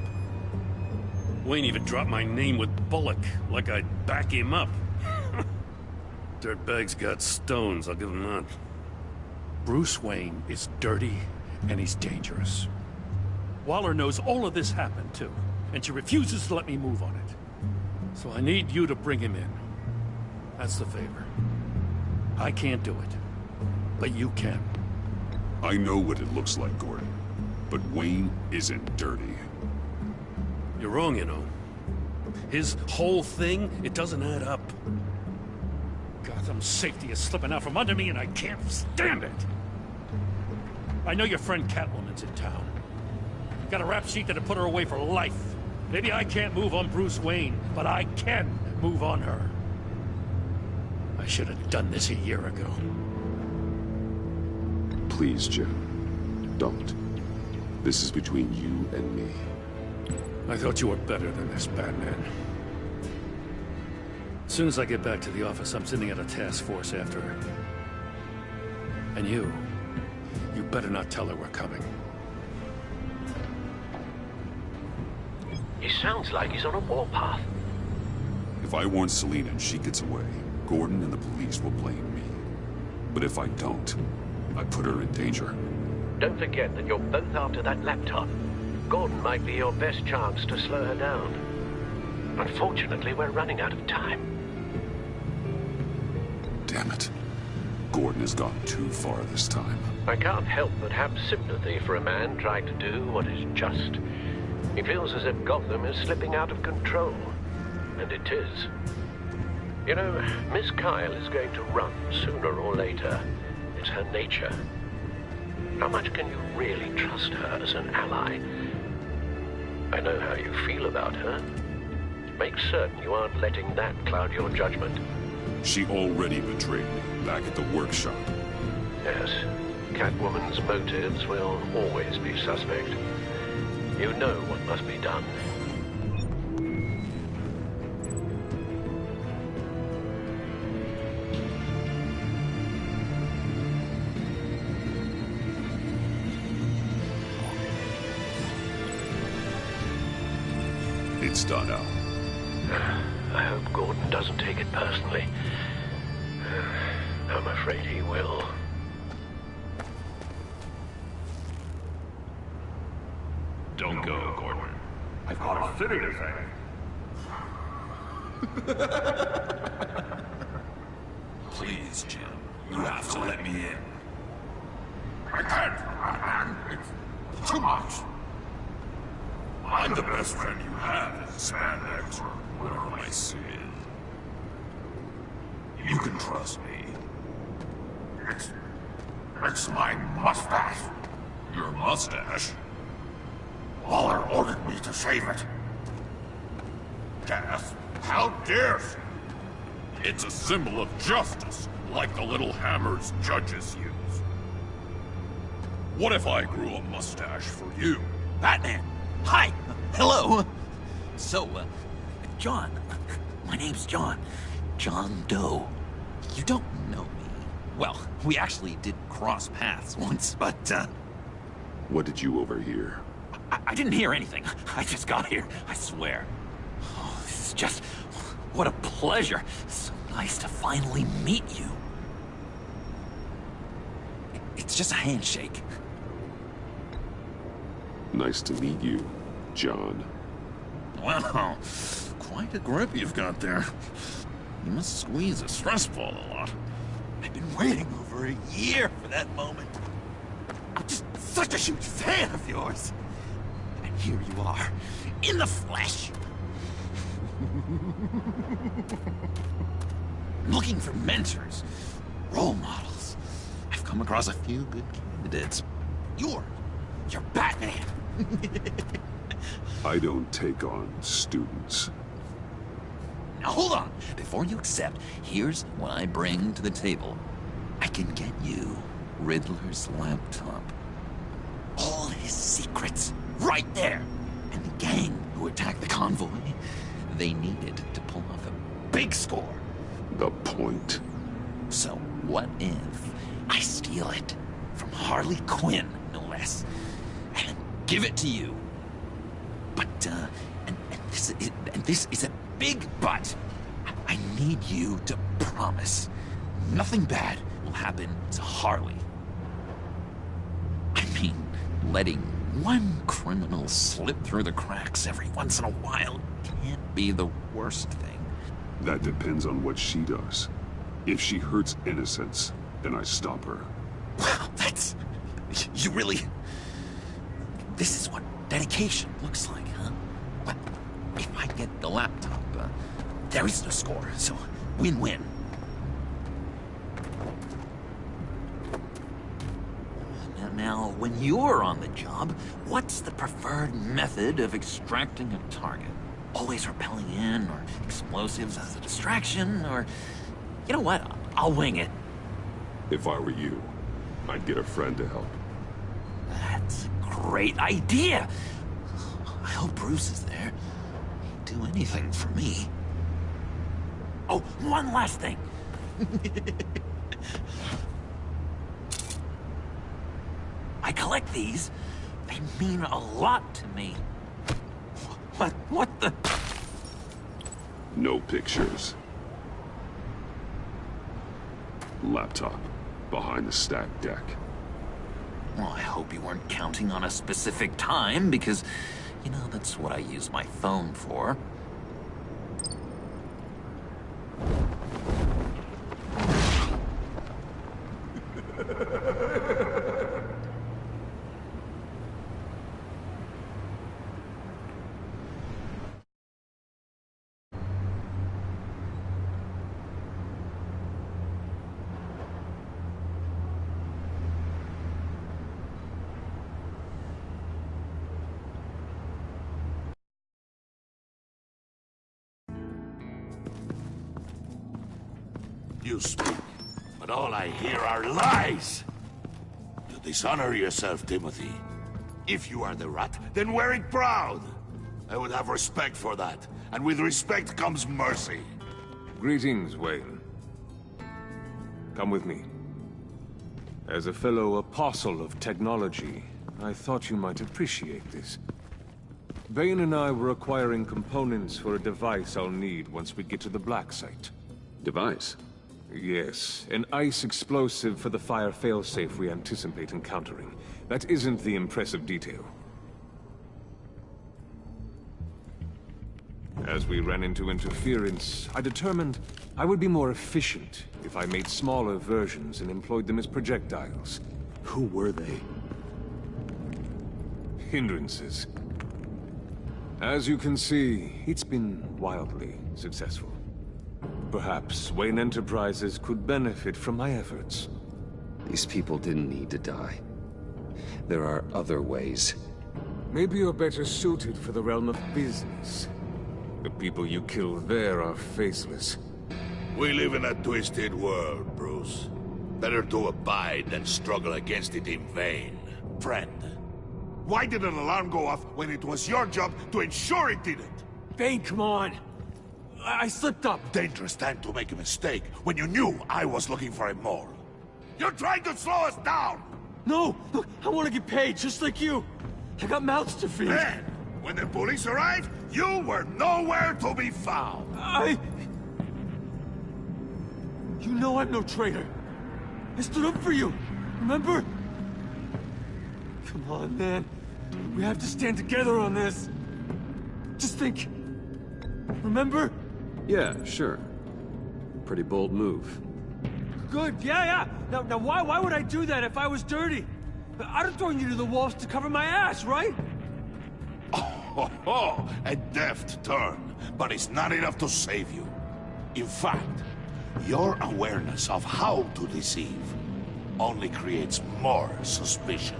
Wayne even dropped my name with Bullock, like I'd back him up. Dirtbag's got stones, I'll give him that. Bruce Wayne is dirty, and he's dangerous. Waller knows all of this happened, too, and she refuses to let me move on it. So I need you to bring him in. That's the favor. I can't do it, but you can. I know what it looks like, Gordon, but Wayne isn't dirty. You're wrong, you know. His whole thing, it doesn't add up. Gotham's safety is slipping out from under me, and I can't stand it. I know your friend Catwoman's in town. Got a rap sheet that'll put her away for life. Maybe I can't move on Bruce Wayne, but I can move on her. I should have done this a year ago. Please, Jim. Don't. This is between you and me. I thought you were better than this, Batman. As soon as I get back to the office, I'm sending out a task force after her. And you better not tell her we're coming. He sounds like he's on a warpath. If I warn Selina and she gets away, Gordon and the police will blame me. But if I don't, I put her in danger. Don't forget that you're both after that laptop. Gordon might be your best chance to slow her down. Unfortunately, we're running out of time. Damn it. Gordon has gone too far this time. I can't help but have sympathy for a man trying to do what is just. He feels as if Gotham is slipping out of control. And it is. You know, Miss Kyle is going to run sooner or later. It's her nature. How much can you really trust her as an ally? I know how you feel about her. Make certain you aren't letting that cloud your judgment. She already betrayed me back at the workshop. Yes, Catwoman's motives will always be suspect. You know what must be done. It's done now. I hope Gordon doesn't take it personally. I'm afraid he will. Don't go, Gordon. I've got a city to save. Please, Jim. You have to let me in. I can't. It's too much. I'm the best friend you have in spandex or whatever my suit is. You can trust me. It's my mustache. Your mustache? Waller ordered me to shave it. Death? How dare she? It's a symbol of justice, like the little hammers judges use. What if I grew a mustache for you? Batman! Hi! Hello! So, John. My name's John. John Doe. You don't know me. Well, we actually did cross paths once, but, What did you overhear? I didn't hear anything. I just got here, I swear. Oh, this is just... what a pleasure. So nice to finally meet you. It's just a handshake. Nice to meet you, John. Wow, quite a grip you've got there. You must squeeze a stress ball a lot. I've been waiting over a year for that moment. I'm just such a huge fan of yours. And here you are, in the flesh. Looking for mentors, role models. I've come across a few good candidates. You're Batman. I don't take on students. Now hold on. Before you accept, here's what I bring to the table. I can get you Riddler's laptop. All his secrets, right there. And the gang who attacked the convoy, they needed to pull off a big score. The point. So what if I steal it from Harley Quinn, no less, and give it to you? But, and this is a big but. I need you to promise nothing bad will happen to Harley. I mean, letting one criminal slip through the cracks every once in a while can't be the worst thing. That depends on what she does. If she hurts innocents, then I stop her. Wow, that's... you really... This is what dedication looks like, huh? Well, if I get the laptop, there is no score, so win-win. Now, when you're on the job, what's the preferred method of extracting a target? Always rappelling in, or explosives as a distraction, or... You know what? I'll wing it. If I were you, I'd get a friend to help. That's a great idea. I hope Bruce is there. He'd do anything for me. Oh, one last thing. I collect these. They mean a lot to me. What the? No pictures. Laptop behind the stacked deck. Well, I hope you weren't counting on a specific time, because, you know, that's what I use my phone for. you speak, but all I hear are lies! You dishonor yourself, Timothy. If you are the rat, then wear it proud! I would have respect for that, and with respect comes mercy. Greetings, Wayne. Come with me. As a fellow apostle of technology, I thought you might appreciate this. Vane and I were acquiring components for a device I'll need once we get to the Black Site. Device? Yes, an ice explosive for the fire failsafe we anticipate encountering. That isn't the impressive detail. As we ran into interference, I determined I would be more efficient if I made smaller versions and employed them as projectiles. Who were they? Hindrances. As you can see, it's been wildly successful. Perhaps Wayne Enterprises could benefit from my efforts. These people didn't need to die. There are other ways. Maybe you're better suited for the realm of business. The people you kill there are faceless. We live in a twisted world, Bruce. Better to abide than struggle against it in vain. Friend, why did an alarm go off when it was your job to ensure it didn't? Vane, come on! I slipped up! Dangerous time to make a mistake when you knew I was looking for a mole. You're trying to slow us down! No! Look, I want to get paid, just like you! I got mouths to feed! Then, when the police arrived, you were nowhere to be found! You know I'm no traitor! I stood up for you, remember? Come on, man. We have to stand together on this. Just think. Remember? Yeah, sure. Pretty bold move. Good, yeah. Now why would I do that if I was dirty? I'd have thrown you to the wolves to cover my ass, right? Oh, a deft turn, but it's not enough to save you. In fact, your awareness of how to deceive only creates more suspicion.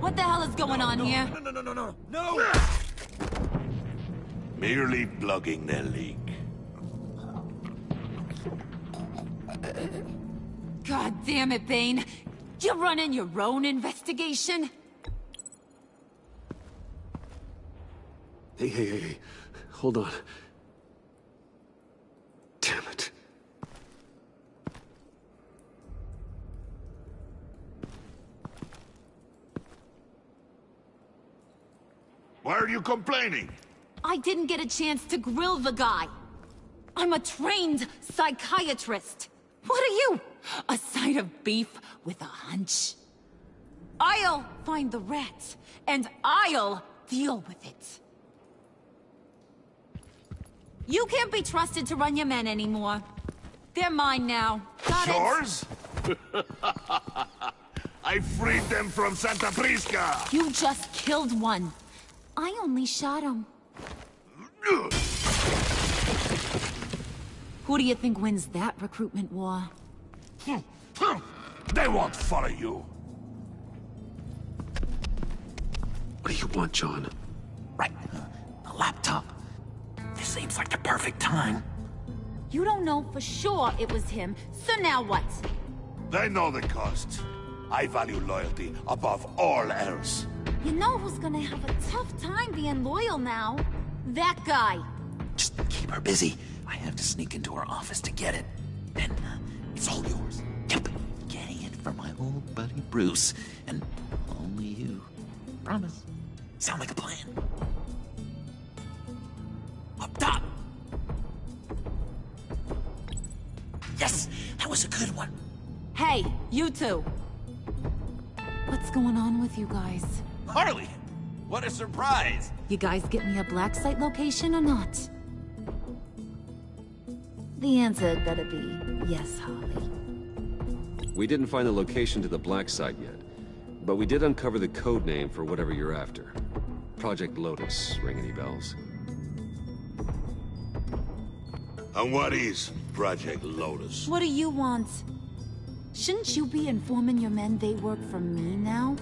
What the hell is going on here? No! Merely plugging the leak. God damn it, Bane. You're running your own investigation? Hey. Hold on. Damn it. Why are you complaining? I didn't get a chance to grill the guy. I'm a trained psychiatrist. What are you? A side of beef with a hunch? I'll find the rat, and I'll deal with it. You can't be trusted to run your men anymore. They're mine now. Got it? Yours? I freed them from Santa Prisca! You just killed one. I only shot him. Who do you think wins that recruitment war? They won't follow you. What do you want, John? Right. The laptop. This seems like the perfect time. You don't know for sure it was him, so now what? They know the cost. I value loyalty above all else. You know who's gonna have a tough time being loyal now? That guy. Just keep her busy. I have to sneak into her office to get it. Then, it's all yours. Yep. Getting it from my old buddy Bruce. And only you. Promise. Sound like a plan. Up top! Yes! That was a good one. Hey, you two. What's going on with you guys? Harley! What a surprise! You guys get me a black site location or not? The answer had better be yes, Harley. We didn't find the location to the black site yet, but we did uncover the code name for whatever you're after. Project Lotus. Ring any bells? And what is Project Lotus? What do you want? Shouldn't you be informing your men they work for me now?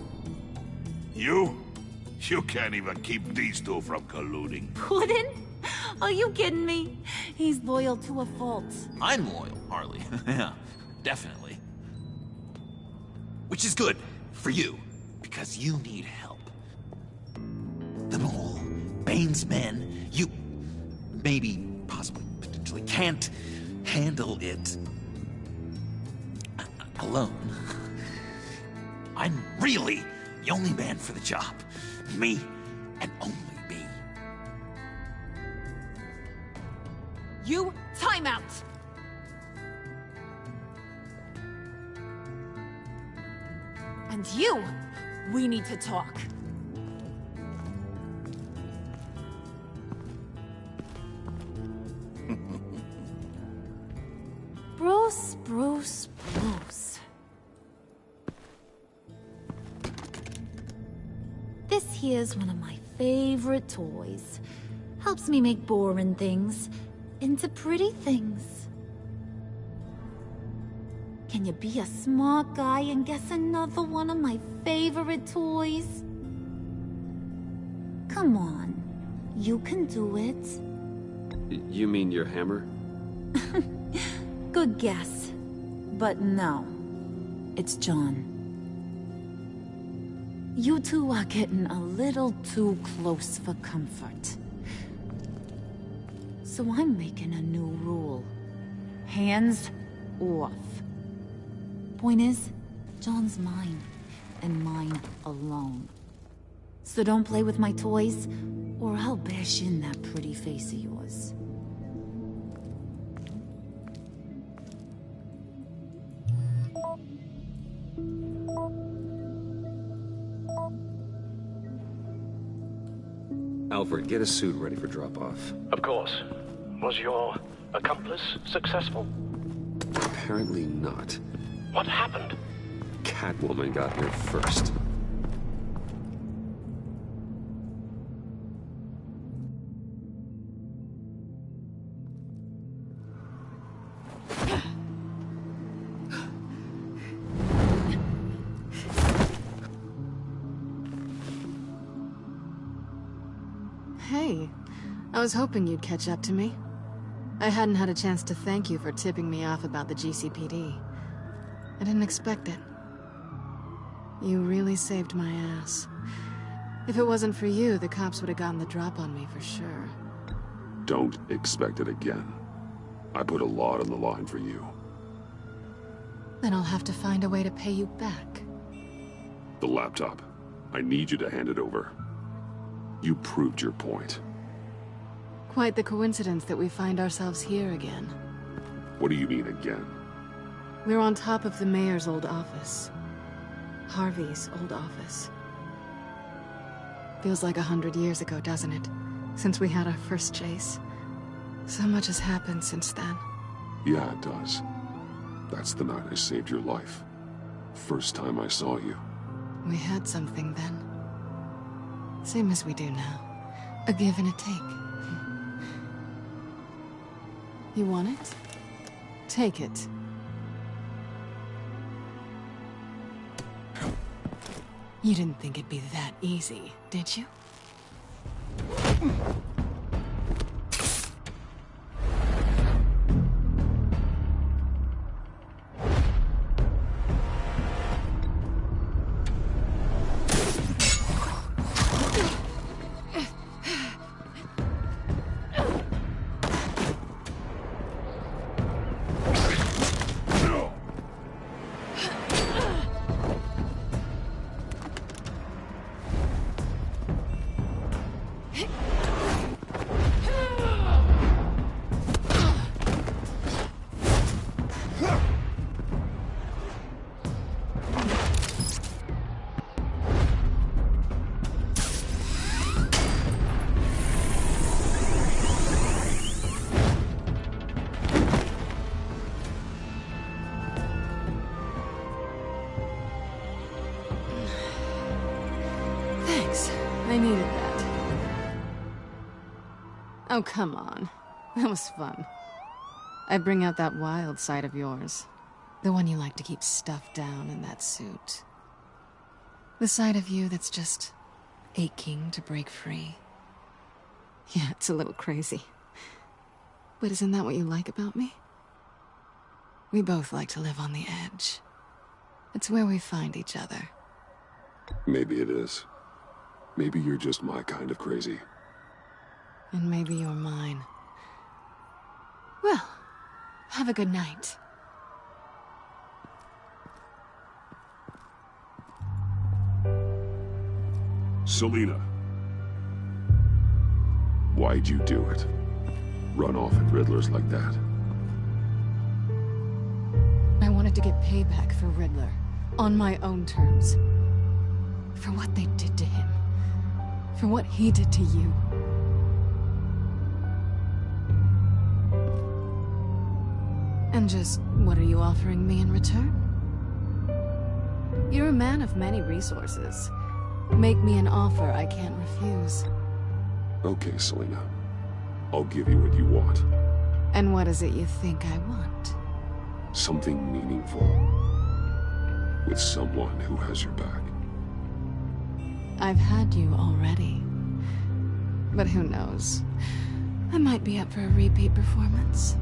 You? You can't even keep these two from colluding. Puddin'? Are you kidding me? He's loyal to a fault. I'm loyal, Harley. Yeah, definitely. Which is good for you, because you need help. The mole, Bane's men, you maybe, possibly, potentially can't handle it alone. I'm really the only man for the job. Me and only me. You, time out! And you, we need to talk. Bruce, Bruce, Bruce. This here's one of my favorite toys. Helps me make boring things into pretty things. Can you be a smart guy and guess another one of my favorite toys? Come on, you can do it. You mean your hammer? Good guess. But no, it's John. You two are getting a little too close for comfort. So I'm making a new rule. Hands off. Point is, John's mine, and mine alone. So don't play with my toys, or I'll bash in that pretty face of yours. Alfred, get a suit ready for drop-off. Of course. Was your accomplice successful? Apparently not. What happened? Catwoman got here first. Hey, I was hoping you'd catch up to me. I hadn't had a chance to thank you for tipping me off about the GCPD. I didn't expect it. You really saved my ass. If it wasn't for you, the cops would have gotten the drop on me for sure. Don't expect it again. I put a lot on the line for you. Then I'll have to find a way to pay you back. The laptop. I need you to hand it over. You proved your point. Quite the coincidence that we find ourselves here again. What do you mean again? We're on top of the mayor's old office. Harvey's old office. Feels like 100 years ago, doesn't it? Since we had our first chase. So much has happened since then. Yeah, it does. That's the night I saved your life. First time I saw you. We had something then. Same as we do now. A give and a take. You want it? Take it. You didn't think it'd be that easy, did you? I needed that. Oh, come on. That was fun. I bring out that wild side of yours. The one you like to keep stuffed down in that suit. The side of you that's just aching to break free. Yeah, it's a little crazy. But isn't that what you like about me? We both like to live on the edge. It's where we find each other. Maybe it is. Maybe you're just my kind of crazy. And maybe you're mine. Well, have a good night. Selina. Why'd you do it? Run off at Riddlers like that? I wanted to get payback for Riddler, on my own terms. For what they did to him. For what he did to you. And just, what are you offering me in return? You're a man of many resources. Make me an offer I can't refuse. Okay, Selina. I'll give you what you want. And what is it you think I want? Something meaningful. With someone who has your back. I've had you already. But who knows? I might be up for a repeat performance.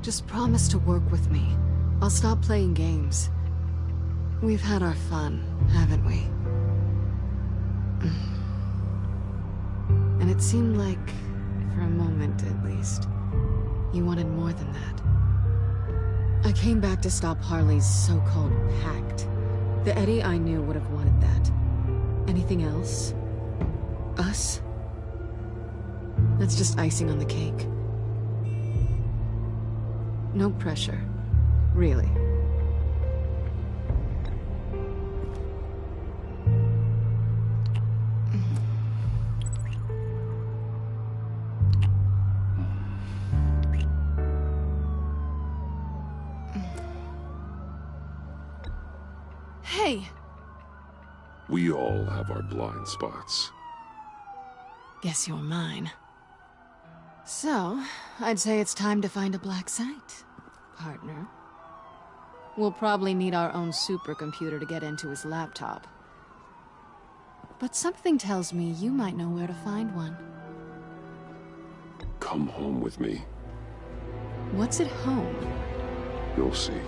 Just promise to work with me. I'll stop playing games. We've had our fun, haven't we? And it seemed like, for a moment at least, you wanted more than that. I came back to stop Harley's so-called pact. The Eddie I knew would have wanted that. Anything else? Us? That's just icing on the cake. No pressure. Really. Hey! We all have our blind spots. Guess you're mine. So, I'd say it's time to find a black site, partner. We'll probably need our own supercomputer to get into his laptop. But something tells me you might know where to find one. Come home with me. What's at home? You'll see.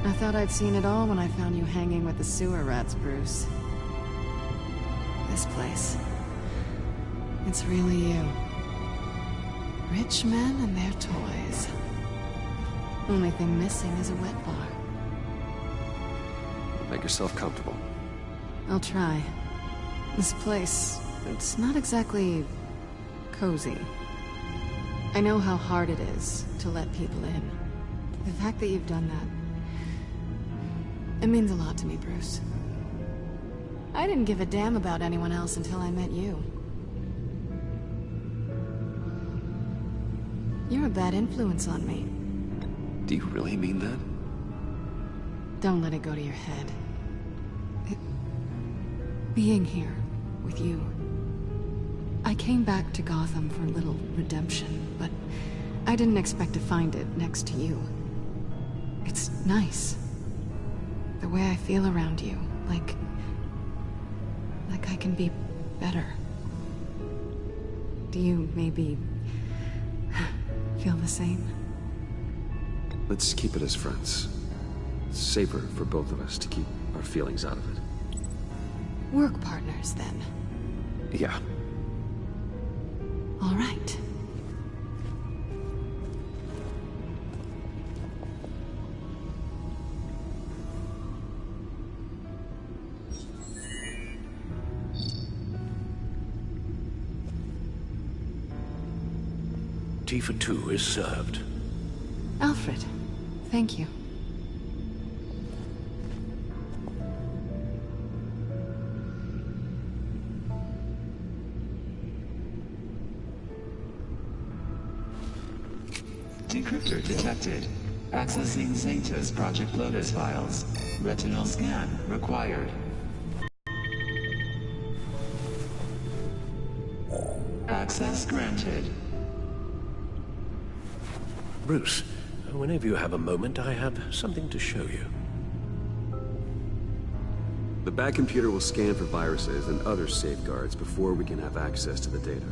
I thought I'd seen it all when I found you hanging with the sewer rats, Bruce. This place. It's really you. Rich men and their toys. Only thing missing is a wet bar. Make yourself comfortable. I'll try. This place, it's not exactly cozy. I know how hard it is to let people in. The fact that you've done that, it means a lot to me, Bruce. I didn't give a damn about anyone else until I met you. You're a bad influence on me. Do you really mean that? Don't let it go to your head. Being here with you. I came back to Gotham for a little redemption, but I didn't expect to find it next to you. It's nice. The way I feel around you, like I can be better. Do you maybe feel the same? Let's keep it as friends. It's safer for both of us to keep our feelings out of it. Work partners, then. Yeah. All right. Tea for two is served. Alfred, thank you. Decryptor detected. Accessing Zeta's Project Lotus files. Retinal scan required. Access granted. Bruce, whenever you have a moment, I have something to show you. The back computer will scan for viruses and other safeguards before we can have access to the data.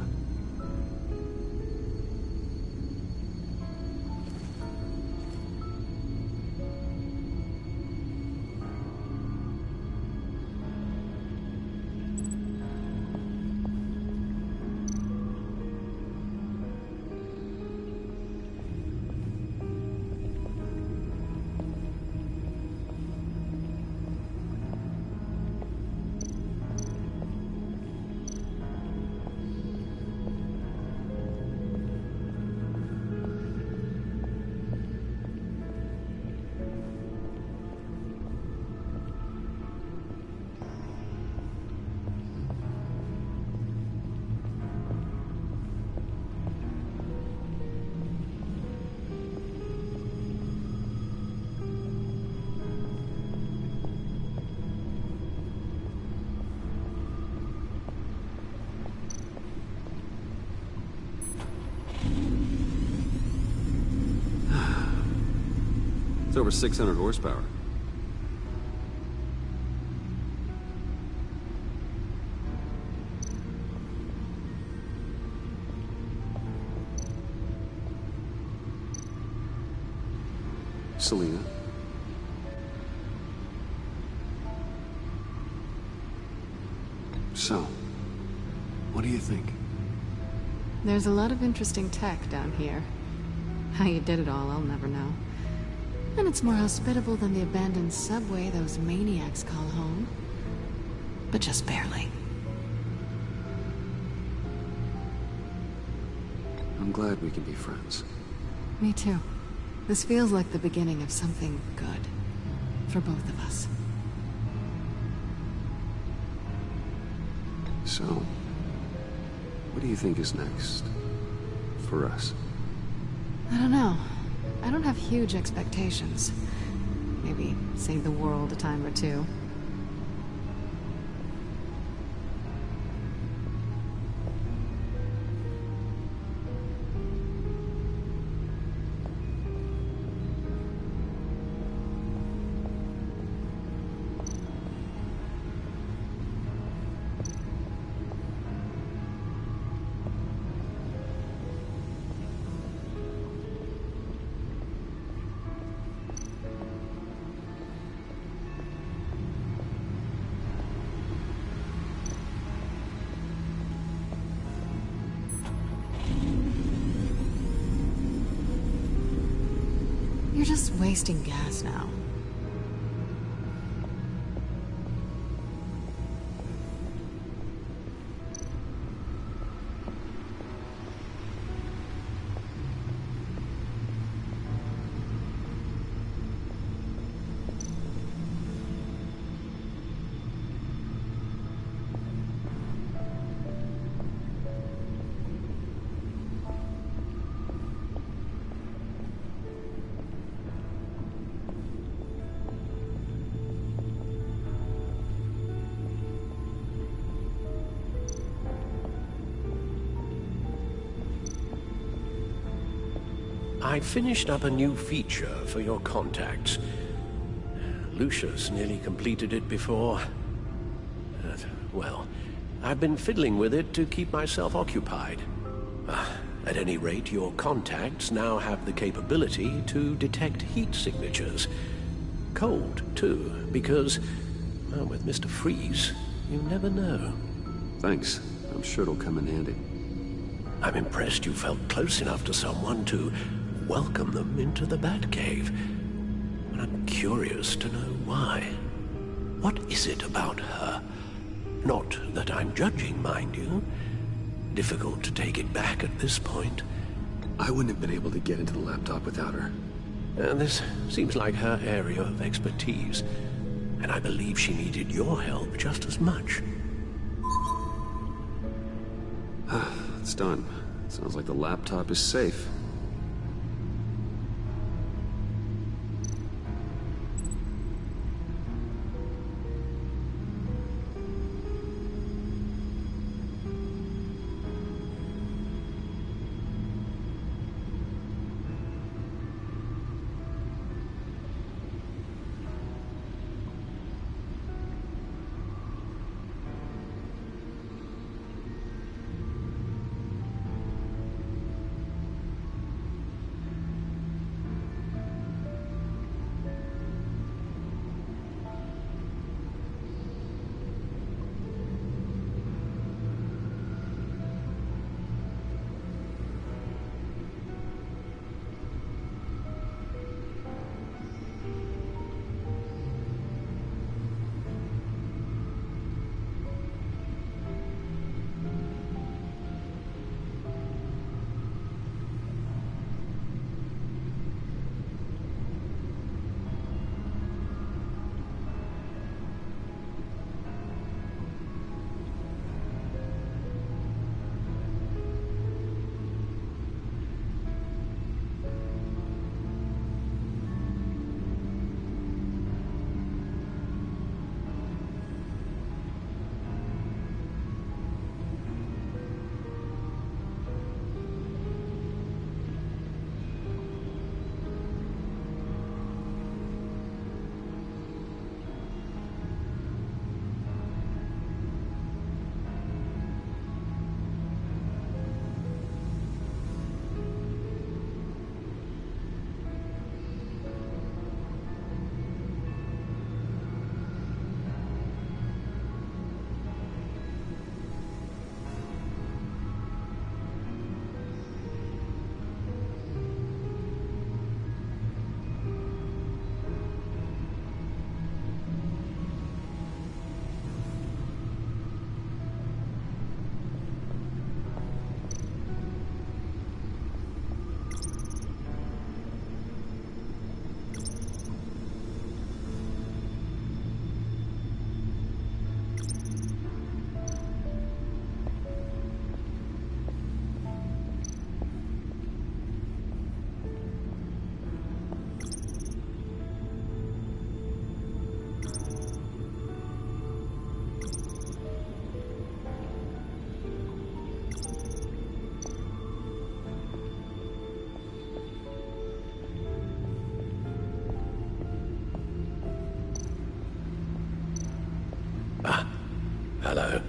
It's over 600 horsepower. Selena? So, what do you think? There's a lot of interesting tech down here. How you did it all, I'll never know. And it's more hospitable than the abandoned subway those maniacs call home. But just barely. I'm glad we can be friends. Me too. This feels like the beginning of something good. For both of us. So, what do you think is next? For us? I don't know. I don't have huge expectations. Maybe save the world a time or two. You're just wasting gas now. I finished up a new feature for your contacts. Lucius nearly completed it before. Well, I've been fiddling with it to keep myself occupied. At any rate, your contacts now have the capability to detect heat signatures. Cold, too, because, well, with Mr. Freeze, you never know. Thanks. I'm sure it'll come in handy. I'm impressed you felt close enough to someone to welcome them into the Batcave. But I'm curious to know why. What is it about her? Not that I'm judging, mind you. Difficult to take it back at this point. I wouldn't have been able to get into the laptop without her. This seems like her area of expertise, and I believe she needed your help just as much. It's done. Sounds like the laptop is safe. Hello.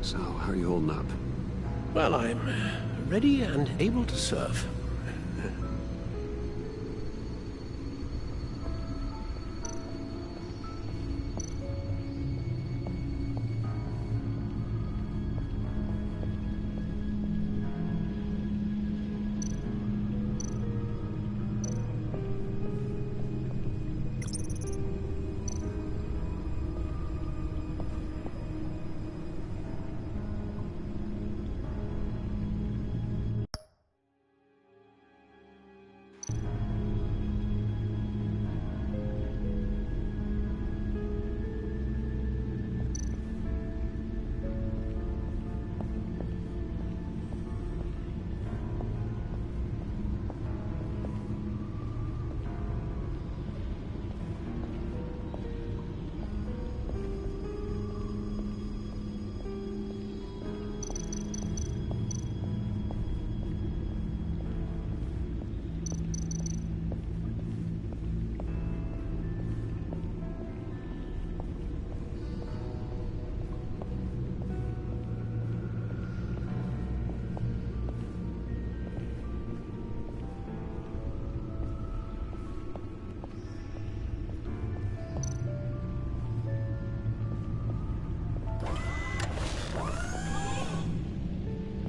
So, how are you holding up? Well, I'm ready and able to serve.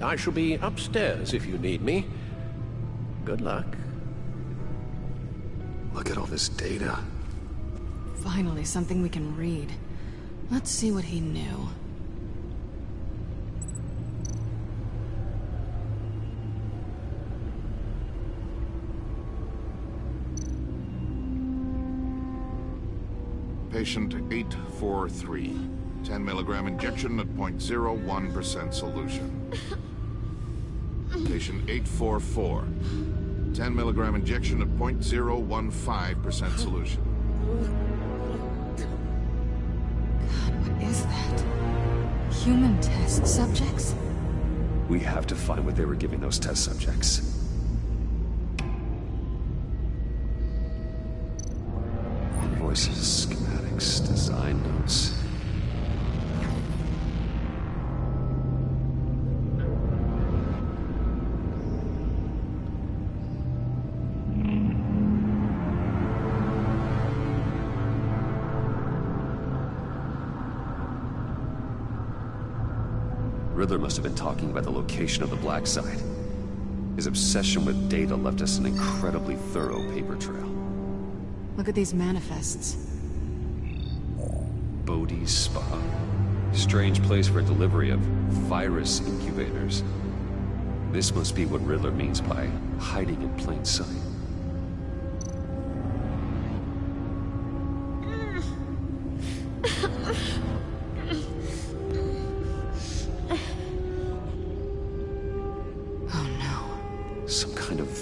I shall be upstairs if you need me. Good luck. Look at all this data. Finally, something we can read. Let's see what he knew. Patient 843. 10 milligram injection at 0.01% solution. Patient 844. 10 milligram injection at 0.015% solution. God, what is that? Human test subjects? We have to find what they were giving those test subjects. Invoices, schematics, design notes. Riddler must have been talking about the location of the black site. His obsession with data left us an incredibly thorough paper trail. Look at these manifests. Bodhi's Spa. Strange place for a delivery of virus incubators. This must be what Riddler means by hiding in plain sight.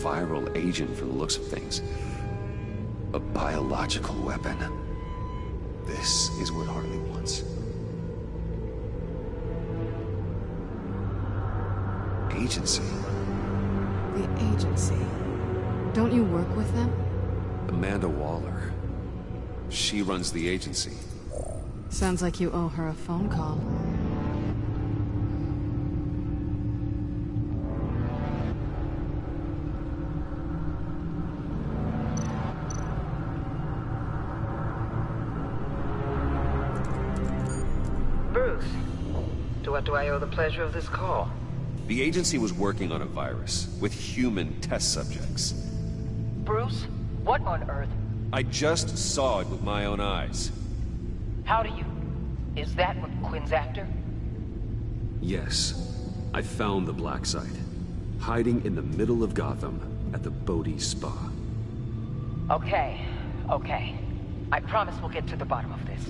Viral agent from the looks of things. A biological weapon. This is what Harley wants. Agency. The agency. Don't you work with them? Amanda Waller. She runs the agency. Sounds like you owe her a phone call. What do I owe the pleasure of this call? The agency was working on a virus with human test subjects. Bruce? What on earth? I just saw it with my own eyes. How do you... Is that what Quinn's after? Yes. I found the black site. Hiding in the middle of Gotham at the Bodhi Spa. Okay. I promise we'll get to the bottom of this.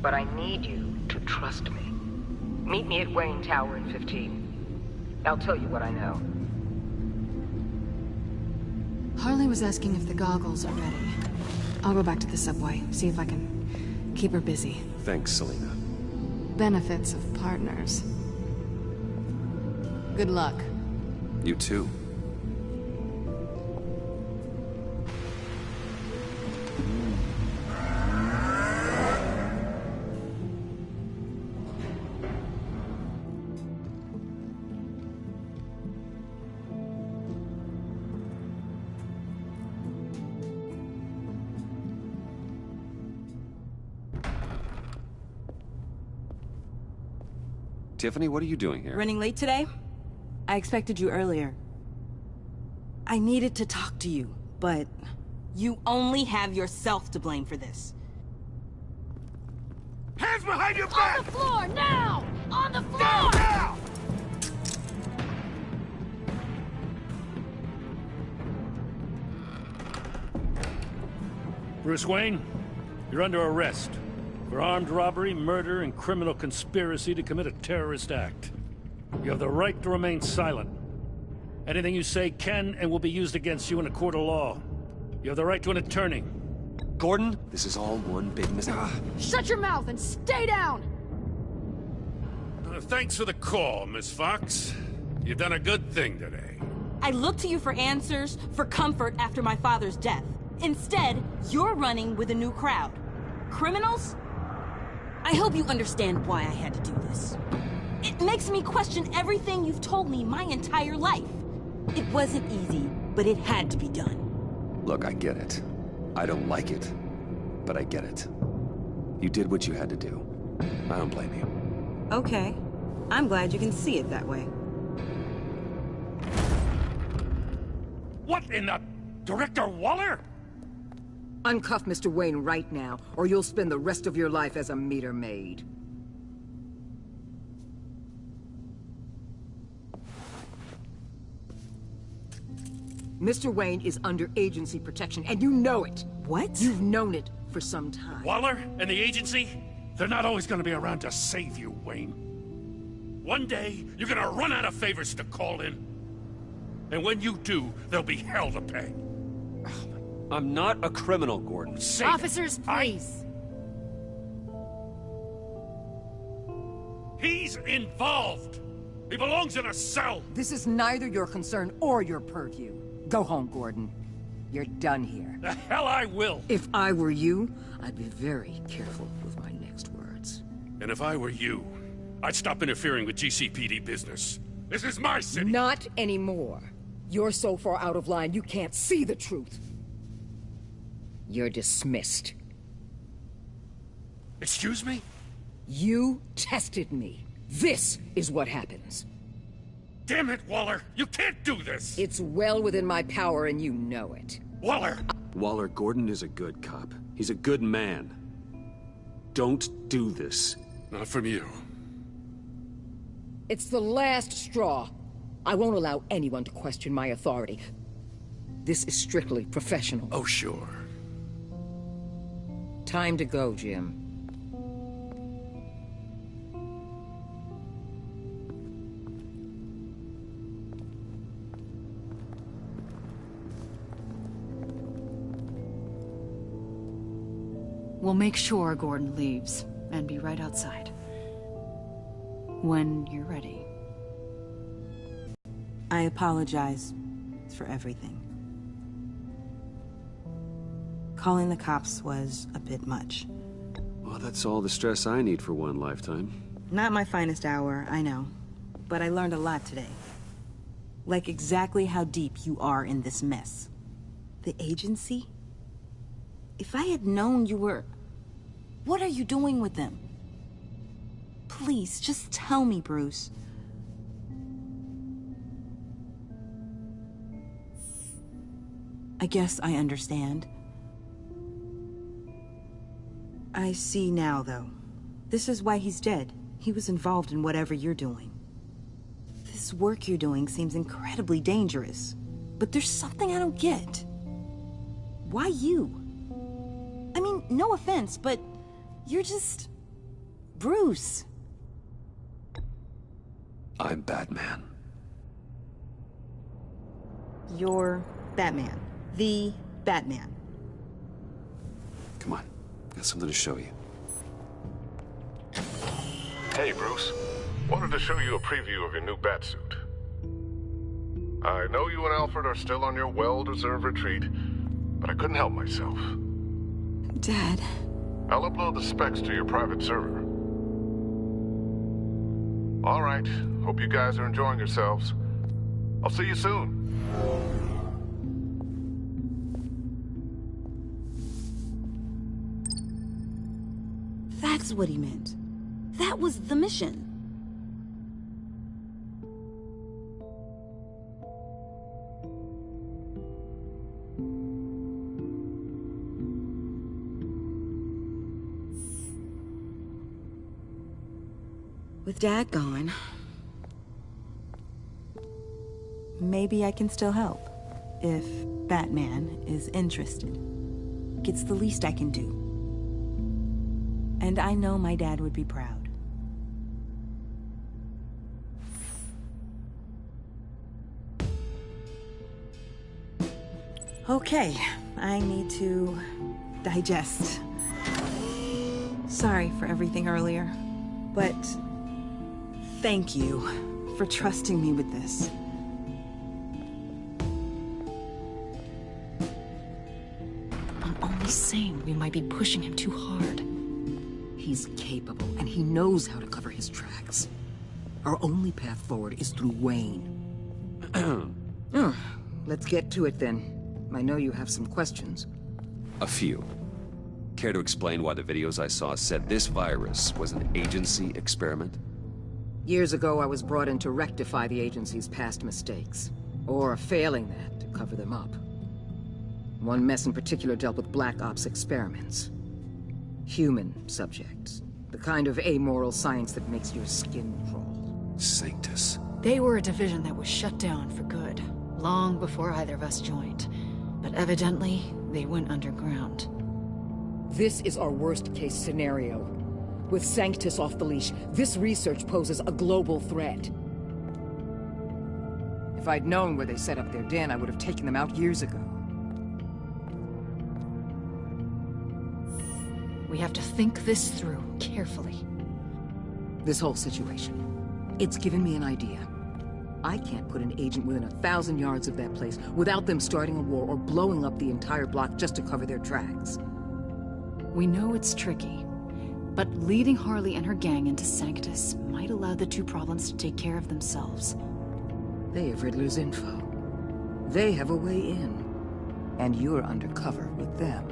But I need you to trust me. Meet me at Wayne Tower in 15. I'll tell you what I know. Harley was asking if the goggles are ready. I'll go back to the subway, see if I can keep her busy. Thanks, Selina. Benefits of partners. Good luck. You too. Tiffany, what are you doing here? Running late today? I expected you earlier. I needed to talk to you, but you only have yourself to blame for this. Hands behind your back! On the floor, now! On the floor! Down, now! Bruce Wayne, you're under arrest for armed robbery, murder, and criminal conspiracy to commit a terrorist act. You have the right to remain silent. Anything you say can and will be used against you in a court of law. You have the right to an attorney. Gordon, this is all one big mistake. Shut your mouth and stay down! Thanks for the call, Miss Fox. You've done a good thing today. I looked to you for answers, for comfort after my father's death. Instead, you're running with a new crowd. Criminals? I hope you understand why I had to do this. It makes me question everything you've told me my entire life. It wasn't easy, but it had to be done. Look, I get it. I don't like it, but I get it. You did what you had to do. I don't blame you. Okay. I'm glad you can see it that way. What in the... Director Waller? Uncuff Mr. Wayne right now, or you'll spend the rest of your life as a meter maid. Mr. Wayne is under agency protection, and you know it. What? You've known it for some time. Waller and the agency? They're not always gonna be around to save you, Wayne. One day, you're gonna run out of favors to call in. And when you do, there'll be hell to pay. I'm not a criminal, Gordon. Officers, please. He's involved. He belongs in a cell. This is neither your concern or your purview. Go home, Gordon. You're done here. The hell I will. If I were you, I'd be very careful with my next words. And if I were you, I'd stop interfering with GCPD business. This is my city. Not anymore. You're so far out of line, you can't see the truth. You're dismissed. Excuse me? You tested me. This is what happens. Damn it, Waller! You can't do this! It's well within my power and you know it. Waller! Waller, Gordon is a good cop. He's a good man. Don't do this. Not from you. It's the last straw. I won't allow anyone to question my authority. This is strictly professional. Oh, sure. Time to go, Jim. We'll make sure Gordon leaves, and be right outside. When you're ready. I apologize for everything. Calling the cops was a bit much. Well, that's all the stress I need for one lifetime. Not my finest hour, I know. But I learned a lot today. Like exactly how deep you are in this mess. The agency? If I had known you were... What are you doing with them? Please, just tell me, Bruce. I guess I understand. I see now, though. This is why he's dead. He was involved in whatever you're doing. This work you're doing seems incredibly dangerous. But there's something I don't get. Why you? I mean, no offense, but you're just... Bruce. I'm Batman. You're Batman. The Batman. Come on. Got something to show you. Hey, Bruce. Wanted to show you a preview of your new Batsuit. I know you and Alfred are still on your well-deserved retreat, but I couldn't help myself. Dad. I'll upload the specs to your private server. All right. Hope you guys are enjoying yourselves. I'll see you soon. That's what he meant. That was the mission. With Dad gone, maybe I can still help. If Batman is interested. It's the least I can do. And I know my dad would be proud. Okay, I need to digest. Sorry for everything earlier, but thank you for trusting me with this. I'm only saying we might be pushing him too hard. He's capable, and he knows how to cover his tracks. Our only path forward is through Wayne. Let's get to it then. I know you have some questions. A few. Care to explain why the videos I saw said this virus was an agency experiment? Years ago, I was brought in to rectify the agency's past mistakes. Or, failing that, to cover them up. One mess in particular dealt with Black Ops experiments. Human subjects. The kind of amoral science that makes your skin crawl. Sanctus. They were a division that was shut down for good, long before either of us joined. But evidently, they went underground. This is our worst-case scenario. With Sanctus off the leash, this research poses a global threat. If I'd known where they set up their den, I would have taken them out years ago. We have to think this through carefully. This whole situation, it's given me an idea. I can't put an agent within 1,000 yards of that place without them starting a war or blowing up the entire block just to cover their tracks. We know it's tricky, but leading Harley and her gang into Sanctus might allow the two problems to take care of themselves. They have Riddler's info. They have a way in. And you're undercover with them.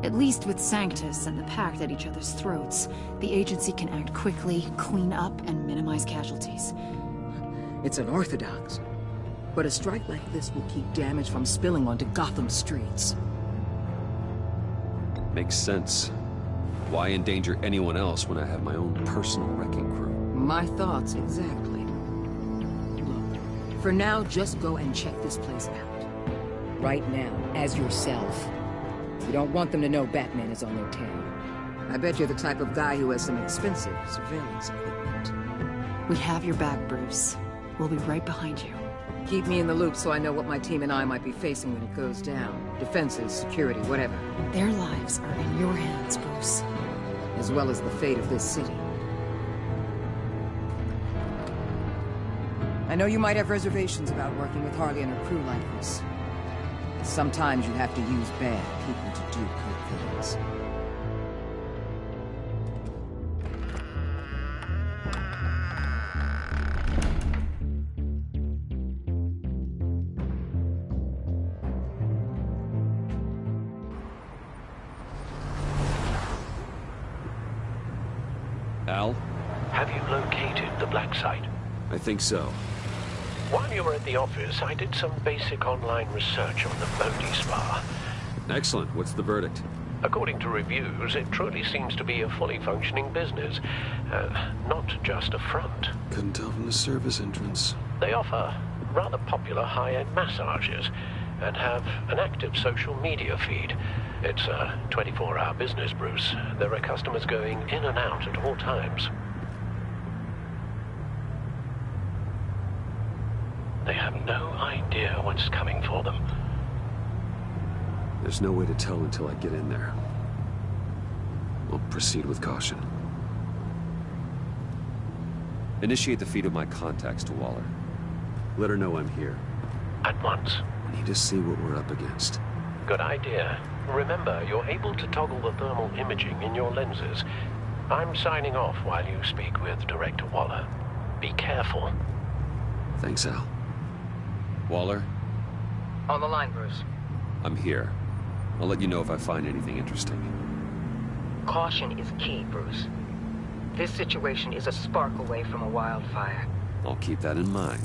At least with Sanctus and the Pact at each other's throats, the agency can act quickly, clean up, and minimize casualties. It's unorthodox. But a strike like this will keep damage from spilling onto Gotham streets. Makes sense. Why endanger anyone else when I have my own personal wrecking crew? My thoughts, exactly. Look, for now, just go and check this place out. Right now, as yourself. You don't want them to know Batman is on their tail. I bet you're the type of guy who has some expensive surveillance equipment. We have your back, Bruce. We'll be right behind you. Keep me in the loop so I know what my team and I might be facing when it goes down. Defenses, security, whatever. Their lives are in your hands, Bruce. As well as the fate of this city. I know you might have reservations about working with Harley and her crew like this. Sometimes you have to use bad people to do good things. Al? Have you located the black site? I think so. While you were at the office, I did some basic online research on the Bodhi Spa. Excellent. What's the verdict? According to reviews, it truly seems to be a fully functioning business. Not just a front. Couldn't tell from the service entrance. They offer rather popular high-end massages and have an active social media feed. It's a 24-hour business, Bruce. There are customers going in and out at all times. They have no idea what's coming for them. There's no way to tell until I get in there. We'll proceed with caution. Initiate the feed of my contacts to Waller. Let her know I'm here. At once. I need to see what we're up against. Good idea. Remember, you're able to toggle the thermal imaging in your lenses. I'm signing off while you speak with Director Waller. Be careful. Thanks, Al. Waller? On the line, Bruce. I'm here. I'll let you know if I find anything interesting. Caution is key, Bruce. This situation is a spark away from a wildfire. I'll keep that in mind.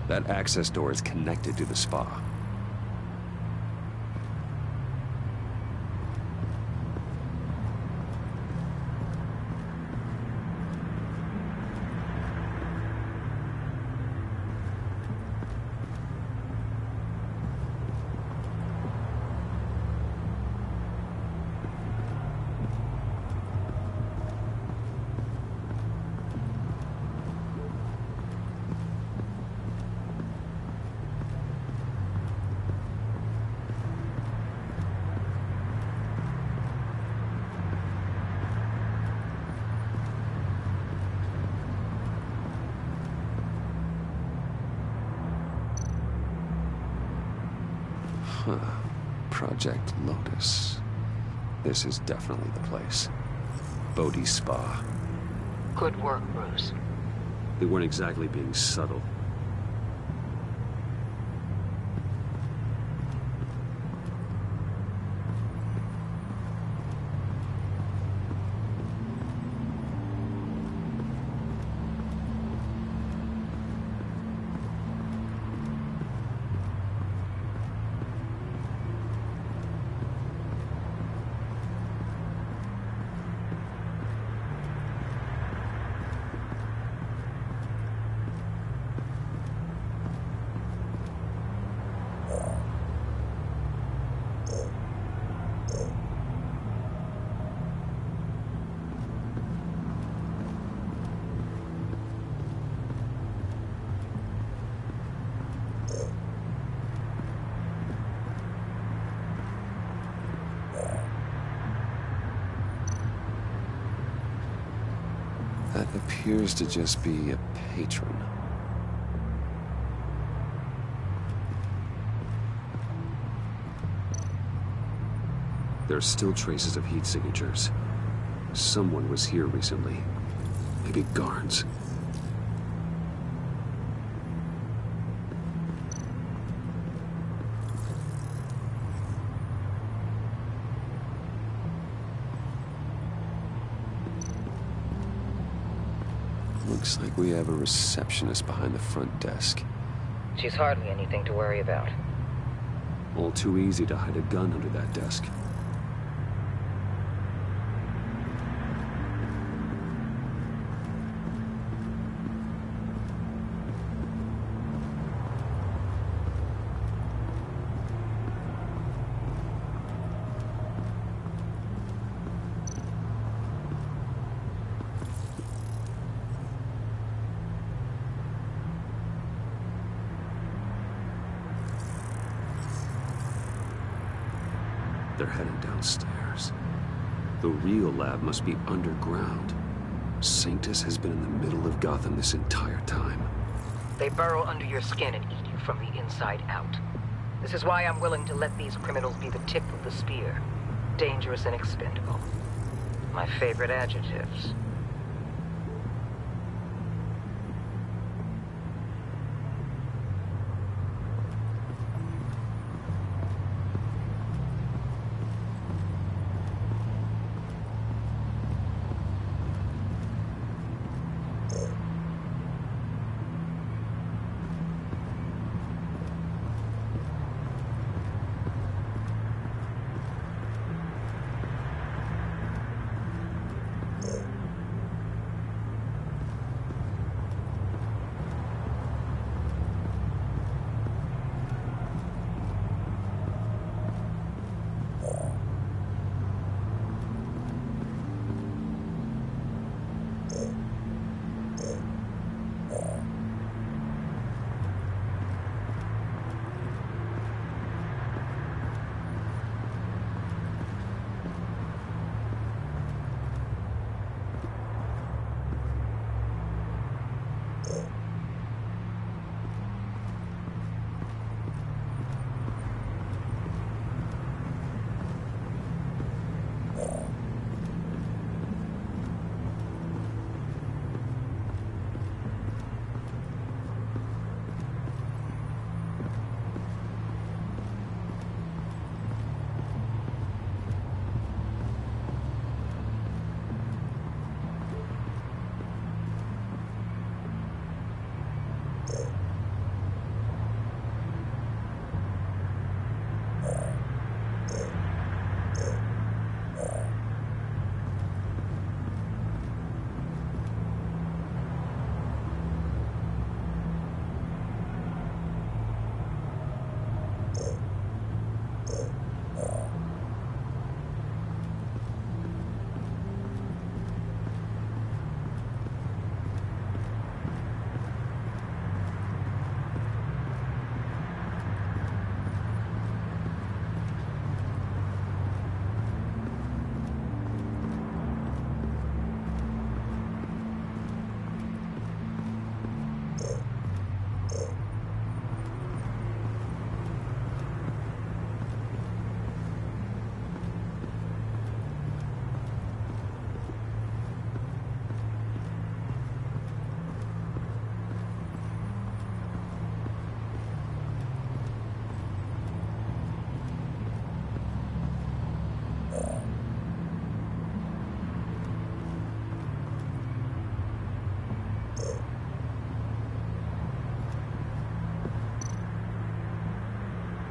That access door is connected to the spa. Huh. Project Lotus. This is definitely the place. Bodhi's spa. Good work, Bruce. They weren't exactly being subtle. That appears to just be a patron. There are still traces of heat signatures. Someone was here recently. Maybe guards. Looks like we have a receptionist behind the front desk. She's hardly anything to worry about. All too easy to hide a gun under that desk. They're heading downstairs. The real lab must be underground. Sanctus has been in the middle of Gotham this entire time. They burrow under your skin and eat you from the inside out. This is why I'm willing to let these criminals be the tip of the spear. Dangerous and expendable. My favorite adjectives.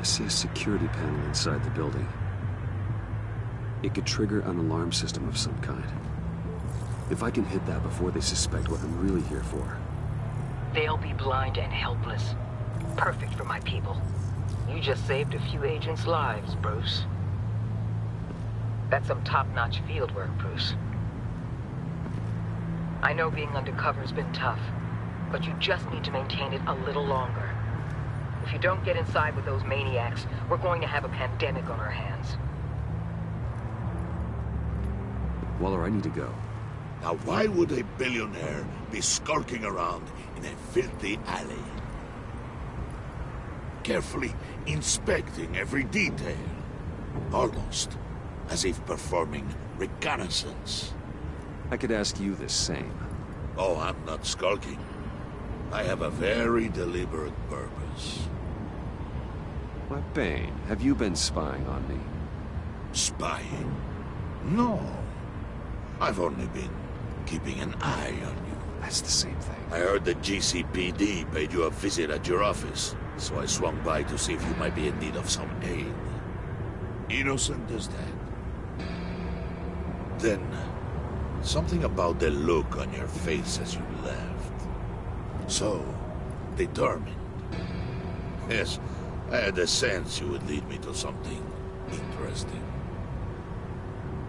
I see a security panel inside the building. It could trigger an alarm system of some kind. If I can hit that before they suspect what I'm really here for. They'll be blind and helpless. Perfect for my people. You just saved a few agents' lives, Bruce. That's some top-notch field work, Bruce. I know being undercover's been tough, but you just need to maintain it a little longer. If you don't get inside with those maniacs, we're going to have a pandemic on our hands. Waller, I need to go. Now why would a billionaire be skulking around in a filthy alley? Carefully inspecting every detail. Almost as if performing reconnaissance. I could ask you the same. Oh, I'm not skulking. I have a very deliberate purpose. Why, Bane, have you been spying on me? Spying? No. I've only been keeping an eye on you. That's the same thing. I heard the GCPD paid you a visit at your office, so I swung by to see if you might be in need of some aid. Innocent as that. Then, something about the look on your face as you left. So, determined. Yes, I had a sense you would lead me to something interesting.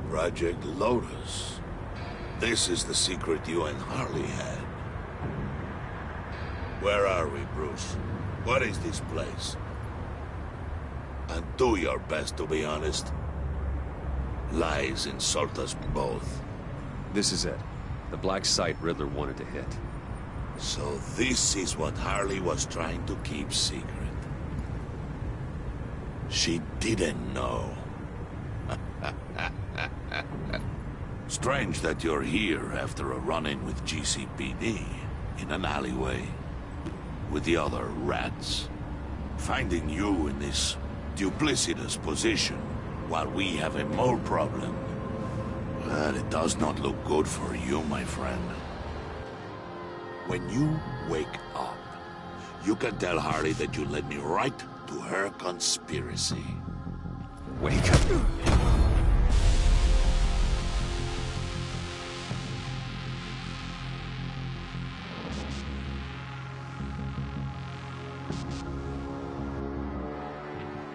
Project Lotus. This is the secret you and Harley had. Where are we, Bruce? What is this place? And do your best to be honest. Lies insult us both. This is it. The black site Riddler wanted to hit. So this is what Harley was trying to keep secret. She didn't know. Strange that you're here after a run-in with GCPD in an alleyway with the other rats. Finding you in this duplicitous position while we have a mole problem. Well, it does not look good for you, my friend. When you wake up, you can tell Harley that you led me right to her conspiracy. Wake up.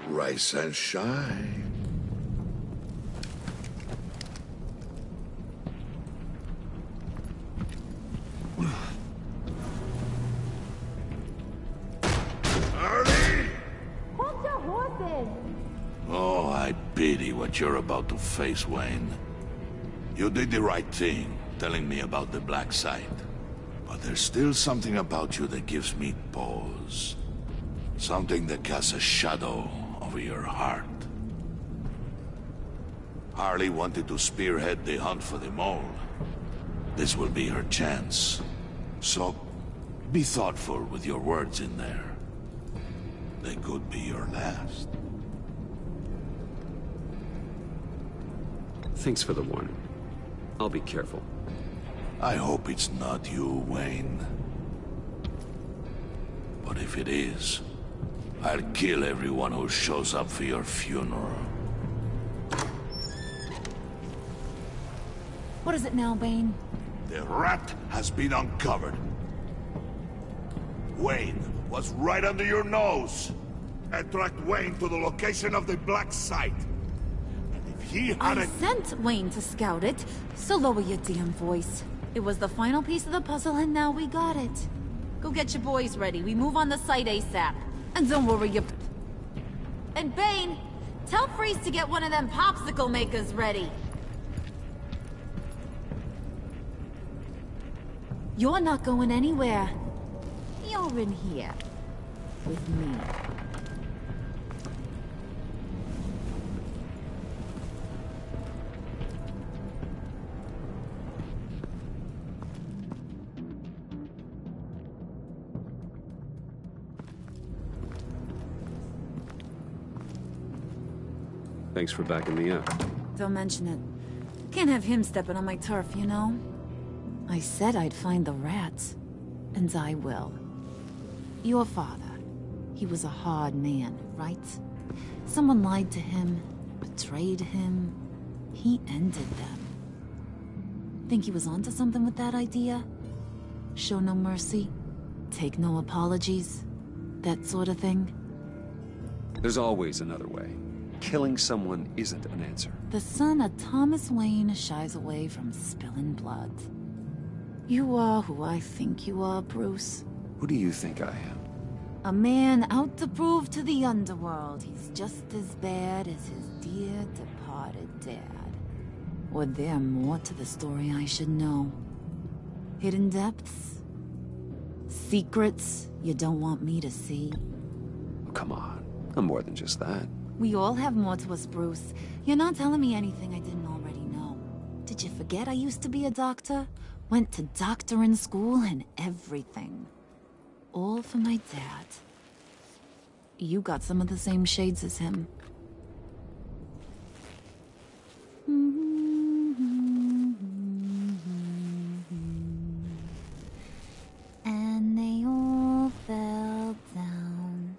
Rise and shine. Oh, I pity what you're about to face, Wayne. You did the right thing, telling me about the black site. But there's still something about you that gives me pause. Something that casts a shadow over your heart. Harley wanted to spearhead the hunt for the mole. This will be her chance. So, be thoughtful with your words in there. They could be your last. Thanks for the warning. I'll be careful. I hope it's not you, Wayne. But if it is, I'll kill everyone who shows up for your funeral. What is it now, Bane? The rat has been uncovered. Wayne was right under your nose. I tracked Wayne to the location of the black site. And if he I hadn't... sent Wayne to scout it, so lower your damn voice. It was the final piece of the puzzle, and now we got it. Go get your boys ready. We move on the site ASAP. And don't worry, you... And Bane, tell Freeze to get one of them popsicle makers ready. You're not going anywhere. You're in here. With me. Thanks for backing me up. Don't mention it. Can't have him stepping on my turf, you know? I said I'd find the rats. And I will. Your father. He was a hard man, right? Someone lied to him, betrayed him. He ended them. Think he was onto something with that idea? Show no mercy? Take no apologies? That sort of thing? There's always another way. Killing someone isn't an answer. The son of Thomas Wayne shies away from spilling blood. You are who I think you are, Bruce. Who do you think I am? A man out to prove to the underworld he's just as bad as his dear departed dad. Or there more to the story I should know. Hidden depths? Secrets you don't want me to see? Oh, come on. I'm more than just that. We all have more to us, Bruce. You're not telling me anything I didn't already know. Did you forget I used to be a doctor? Went to doctoring school and everything. All for my dad. You got some of the same shades as him. And they all fell down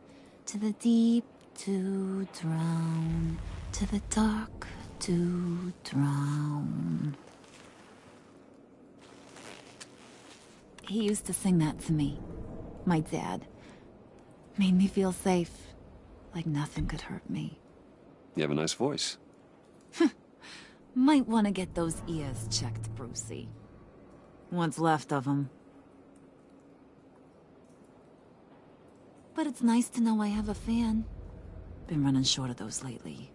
to the deep to drown, to the dark to drown. He used to sing that to me. My dad. Made me feel safe. Like nothing could hurt me. You have a nice voice. Might want to get those ears checked, Brucey. What's left of them. But it's nice to know I have a fan. Been running short of those lately.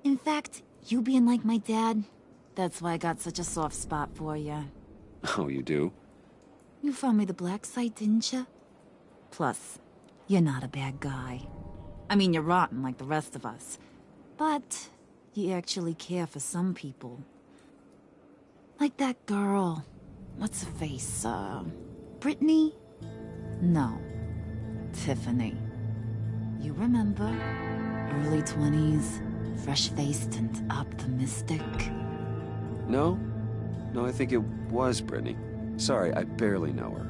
In fact, you being like my dad, that's why I got such a soft spot for you. Oh, you do? You found me the black site, didn't you? Plus, you're not a bad guy. I mean, you're rotten like the rest of us. But you actually care for some people. Like that girl. What's her face? Brittany? No. Tiffany. You remember? Early 20s, fresh-faced and optimistic. No? No, I think it was Brittany. Sorry, I barely know her.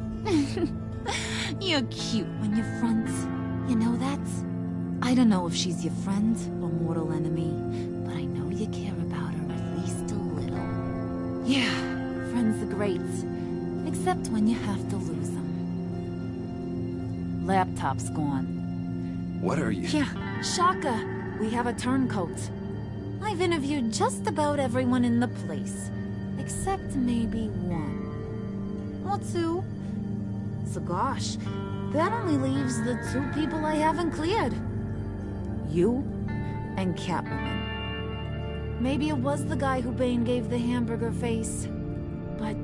You're cute when you're front. You know that? I don't know if she's your friend or mortal enemy, but I know you care about her at least a little. Yeah, friends are great. Except when you have to lose them. Laptop's gone. What are you? Yeah, Shaka. We have a turncoat. I've interviewed just about everyone in the place. Except maybe one. Or two. So gosh, that only leaves the two people I haven't cleared. You and Catwoman. Maybe it was the guy who Bane gave the hamburger face. But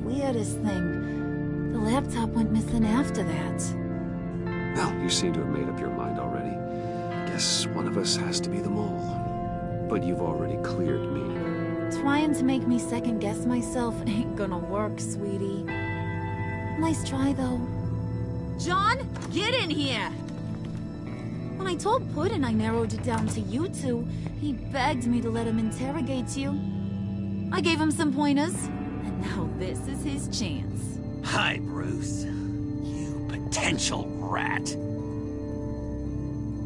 weirdest thing, the laptop went missing after that. Well, you seem to have made up your mind already. Guess one of us has to be the mole. But you've already cleared me. Trying to make me second-guess myself ain't gonna work, sweetie. Nice try, though. John, get in here! When I told Puddin' I narrowed it down to you two, he begged me to let him interrogate you. I gave him some pointers, and now this is his chance. Hi, Bruce. You potential rat.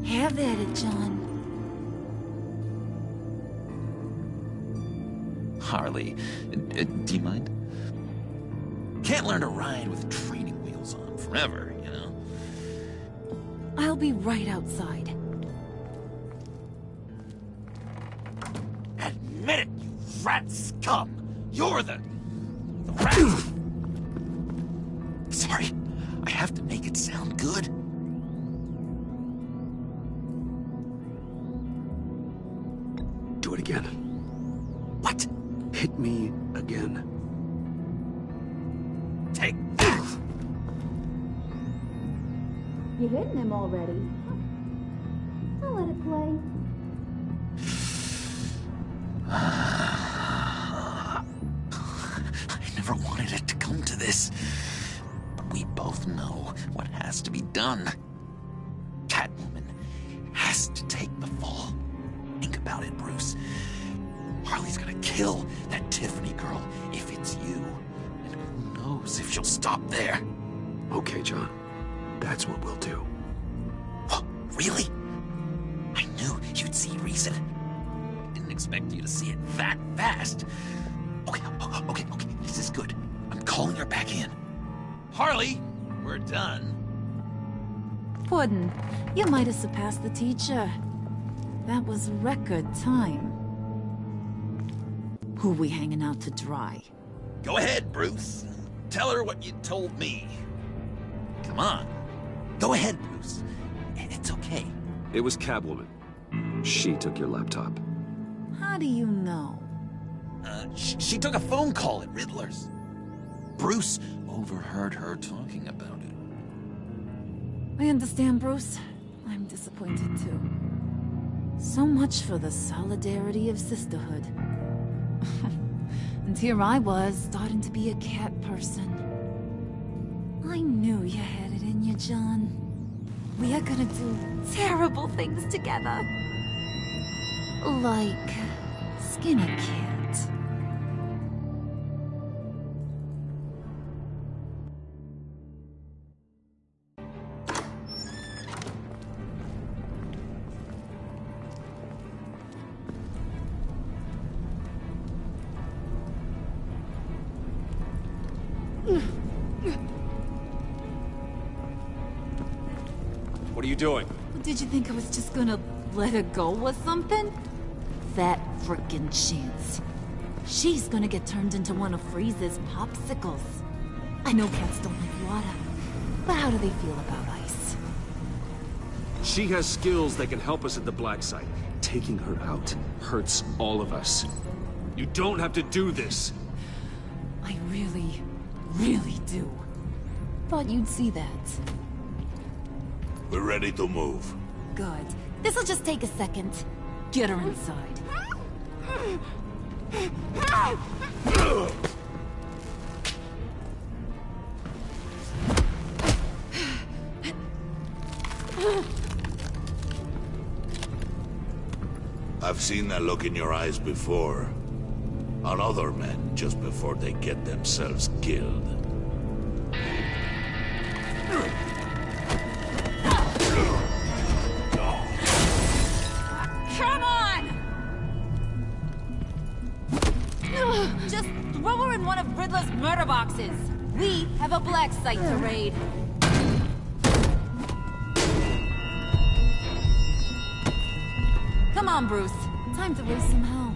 Have at it, John. Harley, do you mind? Can't learn to ride with training wheels on forever, you know? I'll be right outside. Admit it, you rat scum! You're the rat! Sorry, I have to make it sound good. Do it again. What? Hit me again. Take that! You hitting him already? I'll let it play. I never wanted it to come to this. But we both know what has to be done. Catwoman has to take the fall. Think about it, Bruce. Harley's gonna kill that Tiffany girl if it's you. And who knows if she'll stop there. Okay, John. That's what we'll do. Oh, really? I knew you'd see reason. Didn't expect you to see it that fast. Okay, this is good. I'm calling her back in. Harley, we're done. Puddin', you might have surpassed the teacher. That was record time. Who we hanging out to dry? Go ahead, Bruce. Tell her what you told me. Come on. Go ahead, Bruce. It's okay. It was Catwoman. She took your laptop. How do you know? She took a phone call at Riddler's. Bruce overheard her talking about it. I understand, Bruce. I'm disappointed too. So much for the solidarity of sisterhood. And here I was, starting to be a cat person. I knew you had it in you, John. We are gonna do terrible things together. Like skin a cat. What are you doing? Did you think I was just gonna let her go or something? That frickin' chance. She's gonna get turned into one of Freeze's popsicles. I know cats don't like water, but how do they feel about ice? She has skills that can help us at the black site. Taking her out hurts all of us. You don't have to do this. I really, really do. Thought you'd see that. We're ready to move. Good. This'll just take a second. Get her inside. I've seen that look in your eyes before. On other men, just before they get themselves killed. Come on! Just throw her in one of Riddler's murder boxes. We have a black site to raid. Come on, Bruce. Time to raise some hell.